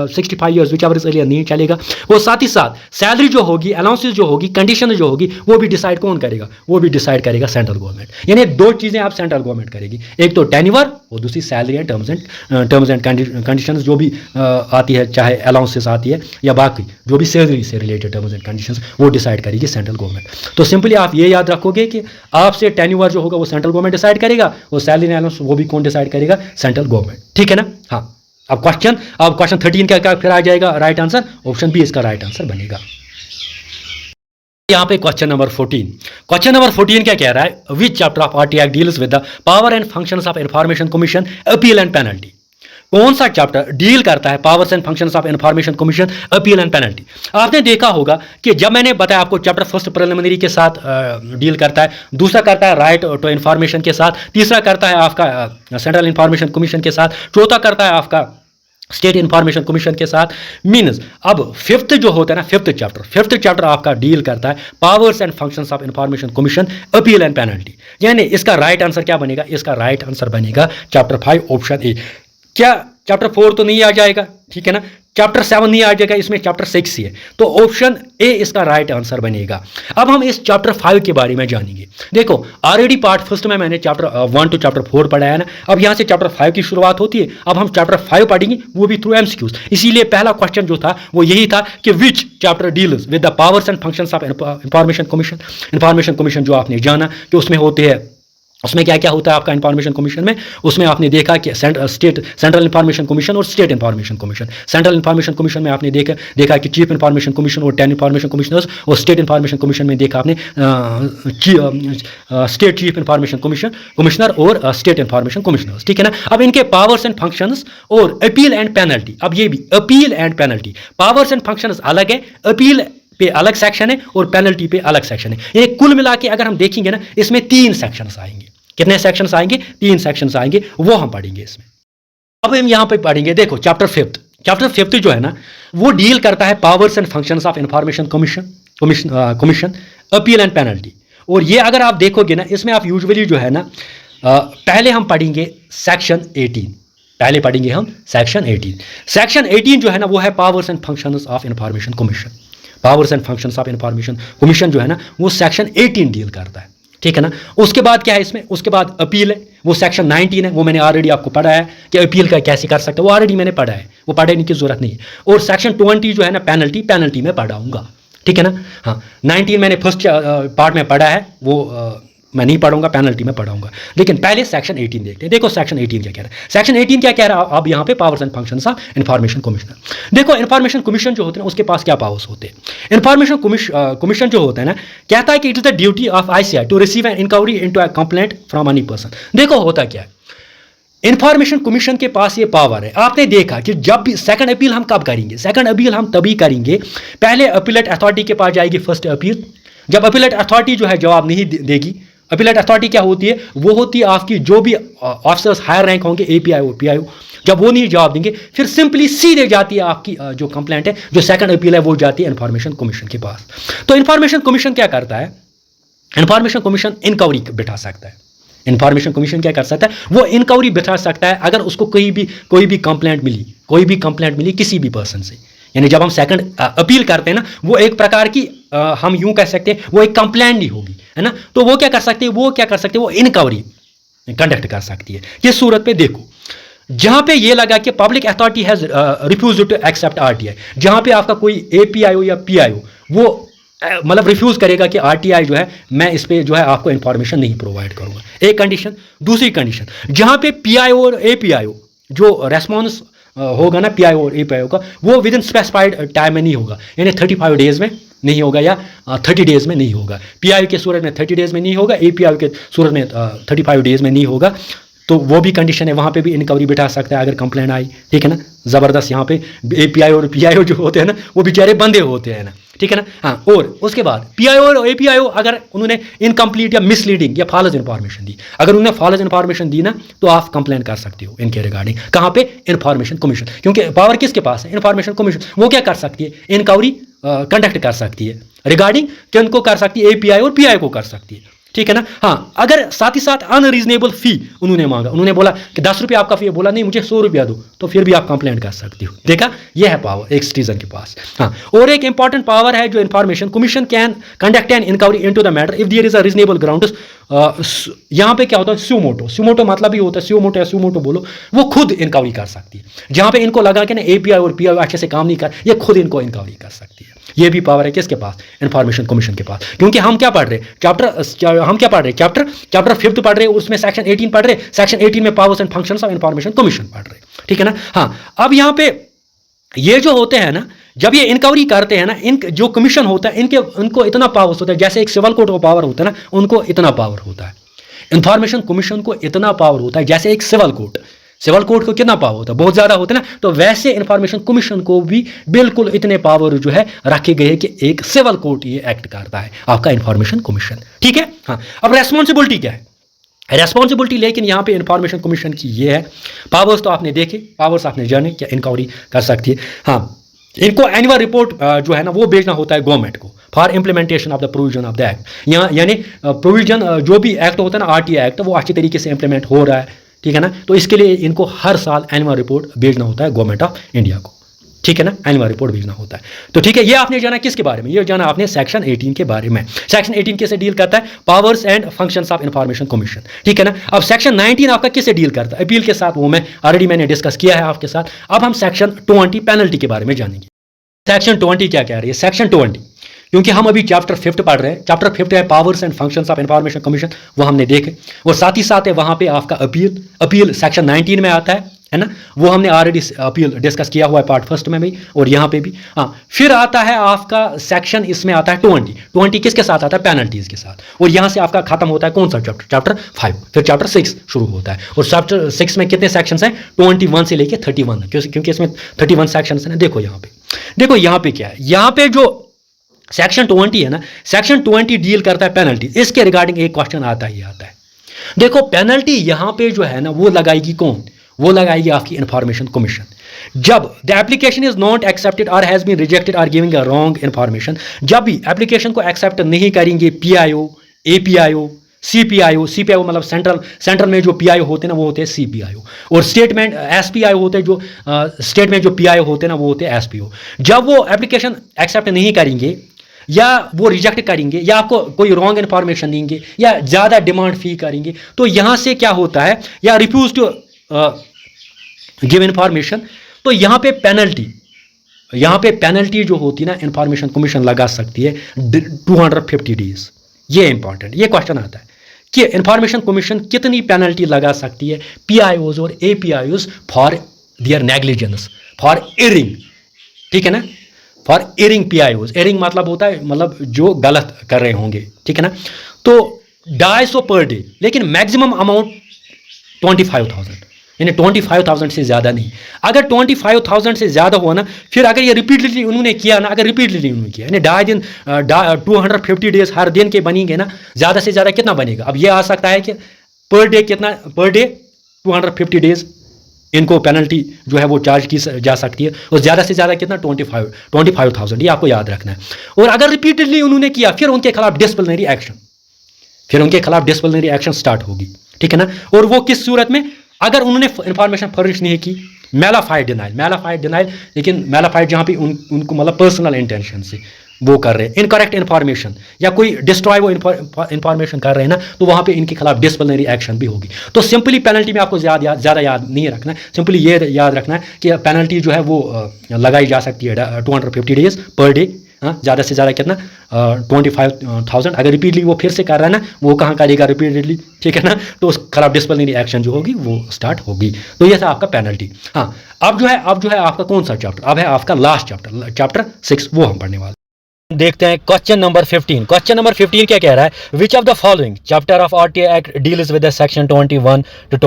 65 years which ever is earlier नहीं चलेगा। वो साथ ही साथ सैलरी जो होगी, अलाउंसेस जो होगी, कंडीशन जो होगी, वो भी डिसाइड कौन करेगा? वो भी डिसाइड करेगा सेंट्रल गवर्नमेंट। यानी 2 चीजें आप सेंट्रल गवर्नमेंट करेगी, एक तो टेन्योर और दूसरी salary and terms and condition जो भी आती है, चाहे अलाउंसेस आती है या बाकी जो भी सैलरी से रिलेटेड टर्म्स एंड कंडीशन, वो डिसाइड करेगी सेंट्रल गवर्नमेंट। तो सिंपली आप ये याद रखोगे कि आपसे टेन्योर जो होगा वो सेंट्रल गवर्नमेंट डिसाइड करेगा, और सैलरी एंड अलाउंस वो भी कौन डिसाइड करेगा? सेंट्रल गवर्नमेंट, ठीक है ना। हाँ, अब क्वेश्चन 13 का क्या फिर आ जाएगा राइट आंसर? ऑप्शन बी इसका राइट आंसर बनेगा। यहाँ पे क्वेश्चन नंबर 14 क्या कह रहा है, विच chapter of RT act deals with the power and functions of information commission, appeal and penalty. कौन सा चैप्टर डील करता है powers and functions of information commission, appeal and penalty. आपने देखा होगा कि जब मैंने बताया आपको चैप्टर फर्स्ट प्रिलिमिनरी के साथ डील करता है, दूसरा करता है राइट टू इंफॉर्मेशन के साथ, तीसरा करता है आपका सेंट्रल इंफॉर्मेशन कमीशन के साथ, चौथा करता है आपका स्टेट इंफॉर्मेशन कमीशन के साथ। मीन्स अब फिफ्थ जो होता है ना, फिफ्थ चैप्टर आपका डील करता है powers and functions of information commission, appeal and penalty. यानी इसका राइट आंसर क्या बनेगा, इसका राइट आंसर बनेगा चैप्टर 5 ऑप्शन ए। क्या चैप्टर 4 तो नहीं आ जाएगा, ठीक है ना, चैप्टर 7 नहीं आ जाएगा, इसमें चैप्टर 6 ही है, तो ऑप्शन ए इसका राइट आंसर बनेगा। अब हम इस चैप्टर 5 के बारे में जानेंगे। देखो ऑलरेडी पार्ट फर्स्ट में मैंने चैप्टर 1 टू चैप्टर 4 पढ़ाया ना, अब यहाँ से चैप्टर 5 की शुरुआत होती है। अब हम चैप्टर 5 पढ़ेंगे, वो भी थ्रू एमसीक्यूज। इसीलिए पहला क्वेश्चन जो था वो यही था कि विच chapter deals with the powers and functions of information commission जो आपने जाना कि उसमें होते हैं, उसमें क्या क्या होता है आपका इंफॉर्मेशन कमीशन में। उसमें आपने देखा कि सेंट्रल इंफॉर्मेशन कमीशन और state information commission. Central information commission में आपने देखा कि चीफ इंफॉर्मेशन कमीशन और 10 इंफॉर्मेशन कमिश्नर्स, और स्टेट इंफॉर्मेशन कमीशन में देखा आपने स्टेट चीफ इंफॉर्मेशन कमिश्नर और स्टेट इंफॉर्मेशन कमिश्नर्स, ठीक है ना। अब इनके पावर्स एंड फंक्शंस और अपील एंड पेनल्टी। अब ये भी appeal and penalty, powers and functions अलग है, अपील पे अलग सेक्शन है और पेनल्टी पे अलग सेक्शन है। ये कुल मिला के अगर हम देखेंगे ना, इसमें 3 सेक्शंस आएंगे। कितने सेक्शंस आएंगे, 3 सेक्शंस आएंगे, वो हम पढ़ेंगे इसमें। अब हम यहां पे पढ़ेंगे, देखो चैप्टर फिफ्थ जो है ना, वो डील करता है powers and functions of information commission, appeal and penalty. और ये अगर आप देखोगे ना, इसमें आप यूजुअली जो है ना, पहले हम पढ़ेंगे सेक्शन 18। पहले पढ़ेंगे हम सेक्शन 18। सेक्शन 18 जो है ना, वो है powers and functions of information commission. Powers and functions of information commission जो है ना, वो सेक्शन 18 डील करता है, ठीक है ना। उसके बाद क्या है इसमें, उसके बाद अपील है, वो सेक्शन 19 है, वो मैंने ऑलरेडी आपको पढ़ा है कि अपील का कैसे कर सकते हैं, वो ऑलरेडी मैंने पढ़ा है, वो पढ़ने की जरूरत नहीं है। और सेक्शन 20 जो है ना, पेनल्टी में पढ़ाऊंगा, ठीक है ना। हाँ, 19 मैंने फर्स्ट पार्ट में पढ़ा है, वो मैं नहीं पढ़ूंगा, पेनल्टी में पढ़ाऊंगा। लेकिन पहले सेक्शन 18 देखते हैं। देखो सेक्शन 18 क्या कह रहा है। सेक्शन 18 क्या कह रहा है, अब यहाँ पे powers and functions of information commissioner. देखो इंफॉर्मेशन कमीशन जो होते हैं उसके पास क्या पावर्स होते हैं। इंफॉर्मेशन कमीशन जो होता है ना, कहता है कि it is the duty of ICI to receive an inquiry into a complaint from any person. देखो होता क्या है, इंफॉर्मेशन कमीशन के पास ये पावर है। आपने देखा कि जब भी सेकंड अपील हम कब करेंगे, सेकंड अपील हम तभी करेंगे, पहले अपीलेट अथॉरिटी के पास जाएगी फर्स्ट अपील। जब अपीलेट अथॉरिटी जो है जवाब नहीं देगी, अपीलेट अथॉरिटी क्या होती है, वो होती है आपकी जो भी ऑफिसर्स हायर रैंक होंगे, API और PIO, जब वो नहीं जवाब देंगे, फिर सिंपली सीधे जाती है आपकी जो कंप्लेंट है, जो सेकंड अपील है, वो जाती है इंफॉर्मेशन कमीशन के पास। तो इंफॉर्मेशन कमीशन क्या करता है, इंफॉर्मेशन कमीशन इंक्वायरी बिठा सकता है। इंफॉर्मेशन कमीशन क्या कर सकता है, वो इंक्वायरी बिठा सकता है अगर उसको कोई भी कंप्लेंट मिली किसी भी पर्सन से। यानी जब हम सेकंड अपील करते हैं ना, वो एक प्रकार की हम यूं कह सकते हैं, वो एक कंप्लेंट ही होगी, है ना। तो वो क्या कर सकते हैं, वो इंक्वायरी कंडक्ट कर सकती है। किस सूरत पे, देखो जहां पे ये लगा कि public authority has refused to accept RTI, जहां पे आपका कोई APIO या PIO वो मतलब रिफ्यूज करेगा कि RTI जो है, मैं इस पे जो है आपको इंफॉर्मेशन नहीं प्रोवाइड करूंगा, एक कंडीशन। दूसरी कंडीशन, जहां पे PIO और APIO जो रेस्पॉन्स होगा ना, PIO और APIO का, वो विद इन स्पेसिफाइड टाइम में नहीं होगा, यानी 35 डेज में नहीं होगा या 30 डेज में नहीं होगा। PIO के सूरत में 30 डेज में नहीं होगा, APIO के सूरत में 35 डेज में नहीं होगा। तो वो भी कंडीशन है, वहाँ पे भी इंक्वायरी बिठा सकता है अगर कंप्लेंट आई, ठीक है ना। ज़बरदस्त यहाँ पे API और PIO जो होते हैं ना, वो बेचारे बंदे होते हैं ना, ठीक है ना। हाँ, और उसके बाद PIO और APIO अगर उन्होंने इनकम्प्लीट या मिसलीडिंग या फॉल्स इंफॉर्मेशन दी, अगर उन्होंने फॉल्स इंफॉर्मेशन दी ना, तो आप कंप्लेंट कर सकते हो इनके रिगार्डिंग। कहाँ पे, इंफॉर्मेशन कमीशन, क्योंकि पावर किसके पास है, इंफॉर्मेशन कमीशन। वो क्या कर सकती है, इंक्वायरी कंडक्ट कर सकती है रिगार्डिंग, किन को कर सकती है, API और PIO को कर सकती है, ठीक है ना। हाँ, अगर साथ ही साथ अनरीजनेबल फी उन्होंने मांगा, उन्होंने बोला कि 10 रुपये आपका फी, बोला नहीं मुझे 100 रुपया दो, तो फिर भी आप कंप्लेंट कर सकती हो। देखा, यह है पावर एक सिटीजन के पास। हाँ, और एक इंपॉर्टेंट पावर है जो information commission can conduct an inquiry into the matter if there is a reasonable grounds. यहाँ पे क्या होता है, स्यूमोटो मतलब भी होता है, स्यूमोटो बोलो, वो खुद इंक्वायरी कर सकती है। जहाँ पे इनको लगा कि ना API और PIO अच्छे से काम नहीं कर, ये खुद इनको इंक्वायरी कर सकती है। ये भी पावर है किसके पास, इंफॉर्मेशन कमीशन के पास। क्योंकि हम क्या पढ़ रहे हैं, चैप्टर 5 पढ़ रहे हैं, उसमें सेक्शन 18 पढ़ रहे हैं, सेक्शन 18 में powers and functions of information commission पढ़ रहे हैं, ठीक है ना। हाँ, अब यहाँ पे ये जो होते हैं ना, जब ये इंक्वायरी करते हैं ना, इन जो कमीशन होता है उनको इतना पावर होता है, जैसे एक सिविल कोर्ट को पावर होता है ना, उनको इतना पावर होता है। इंफॉर्मेशन कमीशन को इतना पावर होता है जैसे एक सिविल कोर्ट को कितना पावर होता है, बहुत ज्यादा होता है ना। तो वैसे इंफॉर्मेशन कमीशन को भी बिल्कुल इतने पावर जो है रखे गए कि एक सिविल कोर्ट ये एक्ट करता है, आपका इंफॉर्मेशन कमीशन। ठीक है। हाँ, अब रेस्पॉन्सिबिलिटी क्या है? रेस्पॉन्सिबिलिटी लेकिन यहाँ पे इंफॉर्मेशन कमीशन की ये है, पावर्स तो आपने देखे, पावर्स आपने जाने क्या इंक्वायरी कर सकती है। हाँ, इनको एनुअल रिपोर्ट जो है ना वो भेजना होता है गवर्नमेंट को for implementation of the provision of the act. यहाँ यानी प्रोविजन जो भी एक्ट होता है ना, आरटीआई एक्ट, वो अच्छी तरीके से इंप्लीमेंट हो रहा है, ठीक है ना। तो इसके लिए इनको हर साल एनुअल रिपोर्ट भेजना होता है गवर्नमेंट ऑफ इंडिया को, ठीक है ना, एनुअल रिपोर्ट भेजना होता है। तो ठीक है, ये आपने जाना किसके बारे में? ये जाना आपने सेक्शन 18 के बारे में। सेक्शन 18 कैसे डील करता है? Powers and functions of information commission, ठीक है ना। अब सेक्शन 19 आपका किससे डील करता है? अपील के साथ, वो मैं मैंने डिस्कस किया है आपके साथ। अब हम सेक्शन 20 पेनल्टी के बारे में जानेंगे। सेक्शन 20 क्या कह रही है? सेक्शन 20, क्योंकि हम अभी चैप्टर 5 पढ़ रहे हैं, चैप्टर 5 है powers and functions of information commission, वो हमने देखे। और साथ ही साथ है वहां पे आपका अपील सेक्शन 19 में आता है ना, वो हमने ऑलरेडी अपील डिस्कस किया हुआ है पार्ट 1 में भी और यहाँ पे भी। हाँ, फिर आता है आपका सेक्शन, इसमें आता है 20 किसके साथ आता है? पेनल्टीज के साथ। और यहाँ से आपका खत्म होता है कौन सा चैप्टर? चैप्टर 5। फिर चैप्टर 6 शुरू होता है। और चैप्टर 6 में कितने सेक्शंस हैं? 21 से लेके 31, क्योंकि इसमें 31 सेक्शंस हैं। देखो यहाँ पे क्या है, यहाँ पे जो सेक्शन 20 है ना, सेक्शन 20 डील करता है पेनल्टी। इसके रिगार्डिंग एक क्वेश्चन आता है। देखो पेनल्टी यहाँ पे जो है ना वो लगाएगी कौन? वो लगाएगी आपकी इंफॉर्मेशन कमीशन। जब the application is not accepted और हैज बीन रिजेक्टेड और गिविंग अ रॉन्ग इंफॉर्मेशन, जब भी एप्लीकेशन को एक्सेप्ट नहीं करेंगे पीआईओ, एपीआईओ, सीपीआईओ मतलब सेंट्रल में जो पीआईओ होते हैं ना वो होते हैं सीपीआईओ, और स्टेट में एसपीआईओ होते हैं, जो स्टेट में जो पीआईओ होते हैं ना वो होते हैं एसपीओ। जब वो एप्लीकेशन एक्सेप्ट नहीं करेंगे या वो रिजेक्ट करेंगे या आपको कोई रॉन्ग इंफॉर्मेशन देंगे या ज़्यादा डिमांड फी करेंगे, तो यहाँ से क्या होता है, या रिफ्यूज टू गिव इंफॉर्मेशन, तो यहाँ पे पेनल्टी जो होती है ना इंफॉर्मेशन कमीशन लगा सकती है 250 डेज। ये इंपॉर्टेंट, ये क्वेश्चन आता है कि इंफॉर्मेशन कमीशन कितनी पेनल्टी लगा सकती है पीआईओज और APIOs for their negligence, for erring, ठीक है ना, फॉर एयरिंग पीआईओज। एयरिंग मतलब होता है मतलब जो गलत कर रहे होंगे, ठीक है ना। तो 250 पर डे, लेकिन मैक्सिमम अमाउंट 25,000, यानी 25,000 से ज़्यादा नहीं। अगर 25,000 से ज़्यादा हुआ ना, फिर अगर ये रिपीटली उन्होंने किया ना, अगर रिपीटली उन्होंने किया यानी 2.5 दिन 250 डेज हर दिन के बनेंगे ना, ज़्यादा से ज़्यादा कितना बनेगा? अब ये आ सकता है कि पर डे कितना, पर डे 250 डेज इनको पेनल्टी जो है वो चार्ज की जा सकती है, और ज़्यादा से ज़्यादा कितना 25,000, ये आपको याद रखना है। और अगर रिपीटेडली उन्होंने किया, फिर उनके खिलाफ डिसिप्लिनरी एक्शन स्टार्ट होगी, ठीक है ना। और वो किस सूरत में? अगर उन्होंने इंफॉर्मेशन फर्निश नहीं की, मैलाफाइड डिनाइल, लेकिन मैलाफाइड जहाँ पे उनको मतलब पर्सनल इंटेंशन से वो कर रहे हैं, इनकरेक्ट इंफॉर्मेशन या कोई डिस्ट्रॉय वो इंफॉर्मेशन कर रहे हैं ना, तो वहाँ पे इनके खिलाफ डिसिप्लिनरी एक्शन भी होगी। तो सिंपली पेनल्टी में आपको ज़्यादा याद नहीं रखना है, सिंपली ये याद रखना है कि पेनल्टी जो है वो लगाई जा सकती है 250 डेज पर डे। हाँ, ज़्यादा से ज़्यादा कितना 25,000। अगर रिपीटली वो फिर से कर रहा है ना, वो कहाँ करेगा रिपीटली, ठीक है ना, तो उस खिलाफ डिसिप्लिनरी एक्शन जो होगी वो स्टार्ट होगी। तो ये था आपका पेनल्टी। हाँ, अब जो है आपका कौन सा चैप्टर? अब है आपका लास्ट चैप्टर 6, वो हम पढ़ने वाले। देखते हैं क्वेश्चन नंबर 15। क्वेश्चन नंबर 15 क्या कह रहा है? Which of the following chapter of RTI act deals with section 21 to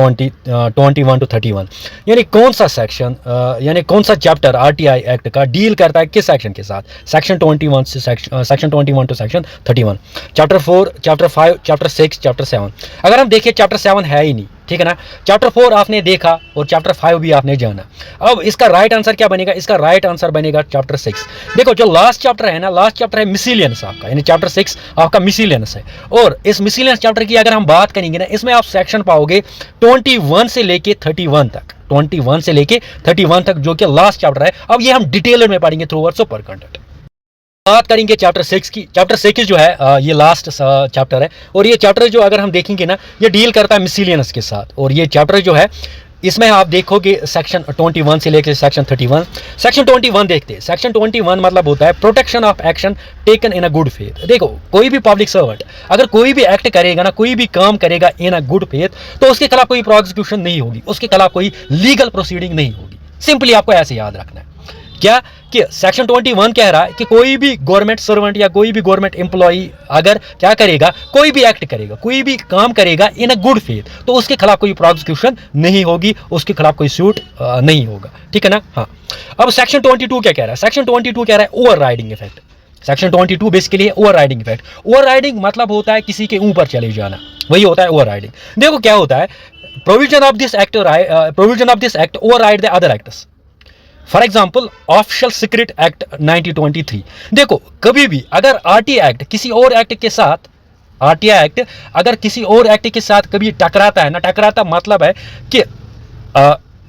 31, यानी कौन सा सेक्शन यानी कौन सा चैप्टर आरटीआई एक्ट का डील करता है किस सेक्शन के साथ? सेक्शन 21 से section 21 to section 31, chapter 4, chapter 5, chapter 6, chapter 7। अगर हम देखें चैप्टर 7 है ही नहीं, ठीक है ना। चैप्टर 4 आपने देखा और चैप्टर 5 भी आपने जाना। अब इसका राइट आंसर क्या बनेगा? इसका राइट आंसर बनेगा चैप्टर 6। देखो जो लास्ट चैप्टर है ना, लास्ट चैप्टर है मिसिलियंस आपका, यानी चैप्टर 6 आपका मिसिलियंस है। और इस मिसिलियंस चैप्टर की अगर हम बात करेंगे ना, इसमें आप सेक्शन पाओगे 21 से लेके 31 तक, 21 से लेके 31 तक, जो कि लास्ट चैप्टर है। अब ये हम डिटेल में पढ़ेंगे through words of super content. बात करेंगे चैप्टर 6 की। चैप्टर 6 जो है ये लास्ट चैप्टर है, और ये चैप्टर जो अगर हम देखेंगे ना, ये डील करता है मिसिलियंस के साथ। और ये चैप्टर जो है इसमें आप देखोगे सेक्शन 21 से लेकर सेक्शन 31। सेक्शन 21 देखते हैं। सेक्शन 21 मतलब होता है protection of action taken in a good faith. देखो कोई भी पब्लिक सर्वेंट अगर कोई भी एक्ट करेगा ना, कोई भी काम करेगा इन अ गुड फेथ, तो उसके खिलाफ कोई प्रोसिक्यूशन नहीं होगी, उसके खिलाफ कोई लीगल प्रोसीडिंग नहीं होगी। सिंपली आपको ऐसे याद रखना है, क्या कि सेक्शन 21 कह रहा है कि कोई भी गवर्नमेंट सर्वेंट या कोई भी गवर्नमेंट एम्प्लॉई अगर क्या करेगा, कोई भी एक्ट करेगा, कोई भी काम करेगा इन अ गुड फेथ, तो उसके खिलाफ कोई प्रोसिक्यूशन नहीं होगी, उसके खिलाफ कोई सूट नहीं होगा, ठीक है ना। हाँ, अब सेक्शन 22 क्या कह रहा है? सेक्शन 22 कह रहा है overriding effect. Section 22 basically है overriding effect. Overriding मतलब होता है किसी के ऊपर चले जाना, वही होता है ओवर राइडिंग। देखो क्या होता है, provision of this act over ride the other acts. For example official secret act 1923। देखो कभी भी अगर आरटीआई एक्ट किसी और एक्ट के साथ, आरटीआई एक्ट अगर किसी और एक्ट के साथ कभी टकराता है ना, टकराता मतलब है कि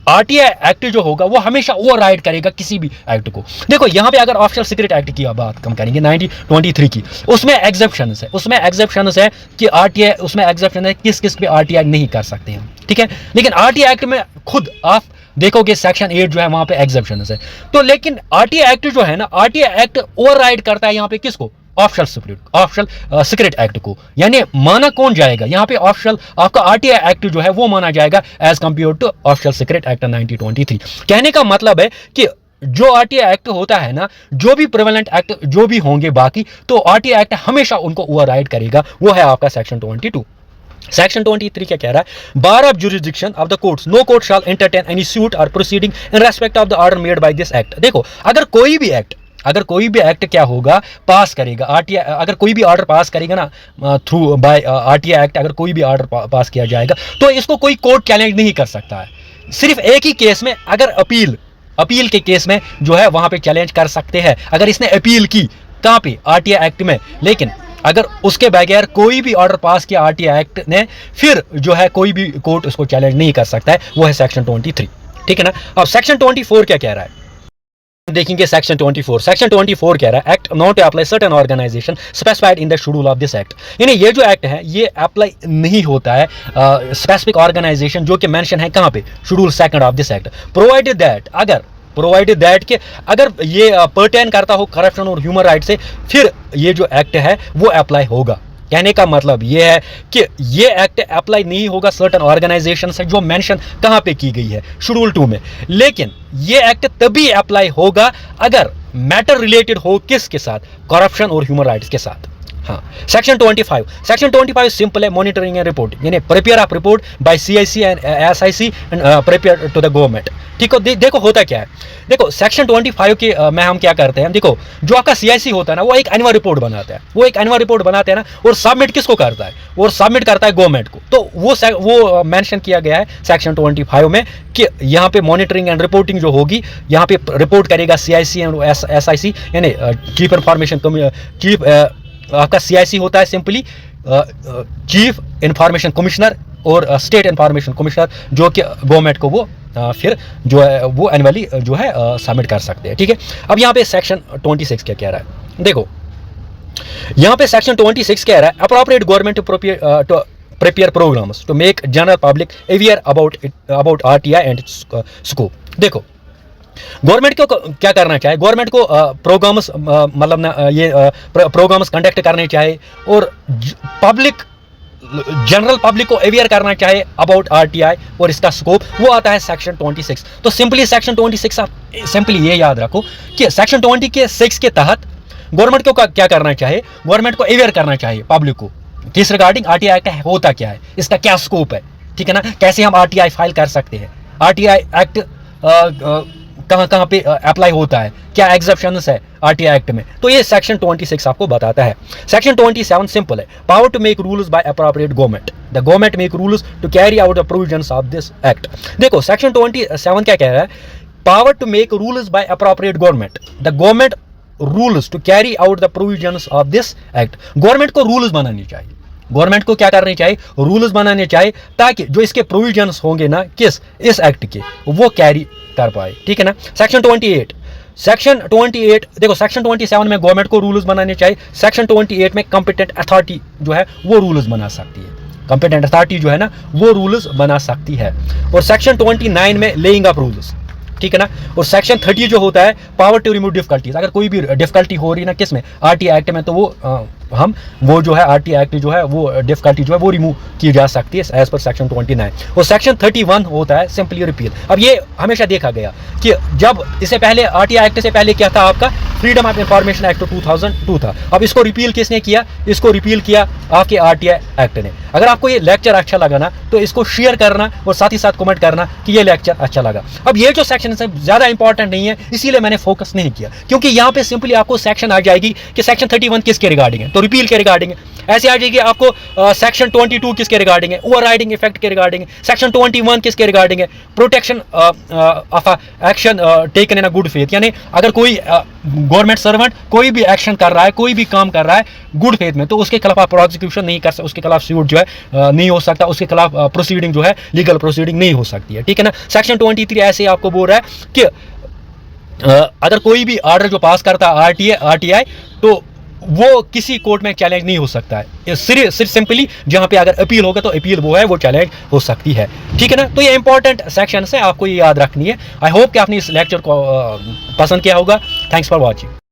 आरटीआई एक्ट जो होगा वो हमेशा ओवरराइड करेगा किसी भी एक्ट को। देखो यहाँ पे अगर ऑफिशियल सीक्रेट एक्ट की बात हम करेंगे 1923 की, उसमें एग्जेप्शंस है, उसमें एग्जेप्शंस है कि आरटीआई, उसमें एग्जेप्शन है किस किस पे आरटीआई नहीं कर सकते हैं, ठीक है। लेकिन आरटीआई एक्ट में खुद आप देखोगे सेक्शन 8 जो है वहां पे एग्जेप्शन है। तो लेकिन आरटीआई एक्ट जो है ना, आरटीआई एक्ट ओवरराइड करता है यहाँ पे किसको? ऑफिशियल सीक्रेट एक्ट को। यानी माना कौन जाएगा यहाँ पे? ऑफिशियल आपका आरटीआई एक्ट जो है वो माना जाएगा as compare to official secret act 1923। कहने का मतलब है कि जो आरटीआई एक्ट होता है ना, जो भी प्रिवेलेंट एक्ट जो भी होंगे बाकी, तो आरटीआई एक्ट हमेशा उनको ओवरराइड करेगा, वो है आपका सेक्शन 22। सेक्शन 23 क्या कह रहा है? Bar of jurisdiction of the courts, no court shall entertain any suit और proceeding in respect of the order made by this act. देखो अगर कोई भी एक्ट क्या होगा, पास करेगा आरटीआई, अगर कोई भी ऑर्डर पास करेगा ना थ्रू बाय आरटीआई एक्ट, अगर कोई भी ऑर्डर पास किया जाएगा तो इसको कोई कोर्ट चैलेंज नहीं कर सकता है। सिर्फ एक ही केस में, अगर अपील के केस में जो है वहां पे चैलेंज कर सकते हैं, अगर इसने अपील की कहां पे? आरटीआई एक्ट में। लेकिन अगर उसके बगैर कोई भी ऑर्डर पास किया आरटीआई एक्ट ने, फिर जो है कोई भी कोर्ट उसको चैलेंज नहीं कर सकता है, वो है सेक्शन 23, ठीक है ना। अब सेक्शन 24 क्या कह रहा है देखेंगे। सेक्शन 24 कह रहा है act not apply certain organisation specified in the schedule of this act. यानी ये जो एक्ट है ये अप्लाई नहीं होता है स्पेसिफिक ऑर्गेनाइजेशन जो कि मेंशन है कहां पे? Schedule 2 of this act. Provided that कि अगर ये पर्टेन करता हो करप्शन और ह्यूमन राइट से, फिर ये जो एक्ट है वो अप्लाई होगा। कहने का मतलब ये है कि ये एक्ट अप्लाई नहीं होगा सर्टेन ऑर्गेनाइजेशन से जो मेंशन कहां पे की गई है? शेड्यूल 2 में। लेकिन ये एक्ट तभी अप्लाई होगा अगर मैटर रिलेटेड हो किसके साथ? करप्शन और ह्यूमन राइट्स के साथ। हाँ, सेक्शन 25 सिंपल है, मॉनिटरिंग एंड रिपोर्टिंग, यानी prepare of report by CIC and SIC and prepare to the government. ठीक है, देखो होता क्या है, देखो सेक्शन 25 के में हम क्या करते हैं, देखो जो आपका सीआईसी होता है ना, वो एक एनुअल रिपोर्ट बनाता है, ना, और सबमिट किसको करता है? और सबमिट करता है गवर्नमेंट को। तो वो मेंशन किया गया है सेक्शन 25 में कि यहाँ पे मॉनिटरिंग एंड रिपोर्टिंग जो होगी, यहाँ पे रिपोर्ट करेगा सीआईसी एंड एसआईसी, यानी चीफ इंफॉर्मेशन आपका सीआईसी होता है सिंपली चीफ इंफॉर्मेशन कमिश्नर और स्टेट इंफॉर्मेशन कमिश्नर, जो कि गवर्नमेंट को वो फिर जो है वो एनुअली जो है सबमिट कर सकते हैं। ठीक है, अब यहाँ पे सेक्शन 26 क्या कह रहा है, देखो यहाँ पे सेक्शन 26 कह रहा है appropriate government to prepare programmes to make general public aware about RTI and scope. देखो गवर्नमेंट को क्या करना चाहिए, गवर्नमेंट को प्रोग्राम्स मतलब ना ये प्रोग्राम्स कंडक्ट करने चाहिए और पब्लिक जनरल पब्लिक को अवेयर करना चाहिए अबाउट आरटीआई और इसका स्कोप, वो आता है सेक्शन 26। तो सिंपली सेक्शन 26 आप सिंपली ये याद रखो कि सेक्शन 26 के तहत गवर्नमेंट को क्या करना चाहिए, गवर्नमेंट को अवेयर करना चाहिए पब्लिक को किस रिगार्डिंग आरटीआई एक्ट होता क्या है, इसका क्या स्कोप है, ठीक है ना, कैसे हम आरटीआई फाइल कर सकते हैं, आरटीआई एक्ट कहाँ पे अप्लाई होता है, क्या एग्जेप्शंस है आरटीआई एक्ट में, तो ये सेक्शन 26 आपको बताता है। सेक्शन 27 सिंपल है, power to make rules by appropriate government, the government make rules to carry out the provisions of this act. देखो सेक्शन 27 क्या कह रहा है, power to make rules by appropriate government, the government rules to carry out the provisions of this act. Government को rules बनाने चाहिए, government को क्या करने चाहिए, रूल्स बनाने चाहिए ताकि जो इसके प्रोविजंस होंगे ना इस एक्ट के, वो कैरी कर पाए, ठीक है ना। सेक्शन 28 देखो सेक्शन 27 में गवर्नमेंट को रूल्स बनाने चाहिए, सेक्शन 28 में कॉम्पिटेंट अथॉरिटी जो है वो रूल्स बना सकती है, कॉम्पिटेंट अथॉरिटी जो है ना वो रूल्स बना सकती है। और सेक्शन 29 में लेइंग ऑफ रूल्स, ठीक है ना। और सेक्शन 30 जो होता है पावर टू रिमूव डिफिकल्टीज, अगर कोई भी डिफिकल्टी हो रही है ना किस में, आरटीआई एक्ट में, तो वो हम वो जो है RT एक्ट जो है वो डिफिकल्टी जो है वो रिमूव की जा सकती है एज पर सेक्शन 29 और सेक्शन 31 होता है सिंपली रिपील। अब ये हमेशा देखा गया कि जब इससे पहले RT एक्ट से पहले क्या था आपका फ्रीडम ऑफ इंफॉर्मेशन एक्ट 2002 था। अब इसको रिपील किसने किया? इसको रिपील किया आपके RT एक्ट ने। अगर आपको ये लेक्चर अच्छा लगा ना तो इसको शेयर करना और साथ ही साथ कमेंट करना कि ये लेक्चर अच्छा लगा। अब ये जो सेक्शन है ज़्यादा इंपॉर्टेंट नहीं है, इसीलिए मैंने फोकस नहीं किया, क्योंकि यहाँ पे सिंपली आपको सेक्शन आ जाएगी कि सेक्शन 31 किसके रिगार्डिंग है, तो रिपील के रिगार्डिंग है। ऐसे आ जाएगी आपको सेक्शन 22 किसके रिगार्डिंग है, ओवरराइडिंग इफेक्ट के रिगार्डिंग है। सेक्शन 21 किसके रिगार्डिंग है, protection of action taken in a good faith, यानी अगर कोई गवर्नमेंट सर्वेंट कोई भी एक्शन कर रहा है, कोई भी काम कर रहा है गुड फेथ में, तो उसके खिलाफ आप प्रोसिक्यूशन नहीं कर सकते, उसके खिलाफ सूट जो है नहीं हो सकता, उसके खिलाफ प्रोसीडिंग जो है लीगल प्रोसीडिंग नहीं हो सकती है, ठीक है ना। सेक्शन 23 ऐसे आपको बोल रहा है कि अगर कोई भी ऑर्डर जो पास करता है RTI तो वो किसी कोर्ट में चैलेंज नहीं हो सकता है, सिर्फ सिंपली जहां पे अगर अपील होगा तो अपील वो है वो चैलेंज हो सकती है, ठीक है ना। तो ये इंपॉर्टेंट सेक्शन है, आपको ये याद रखनी है। आई होप कि आपने इस लेक्चर को पसंद किया होगा। Thanks for watching.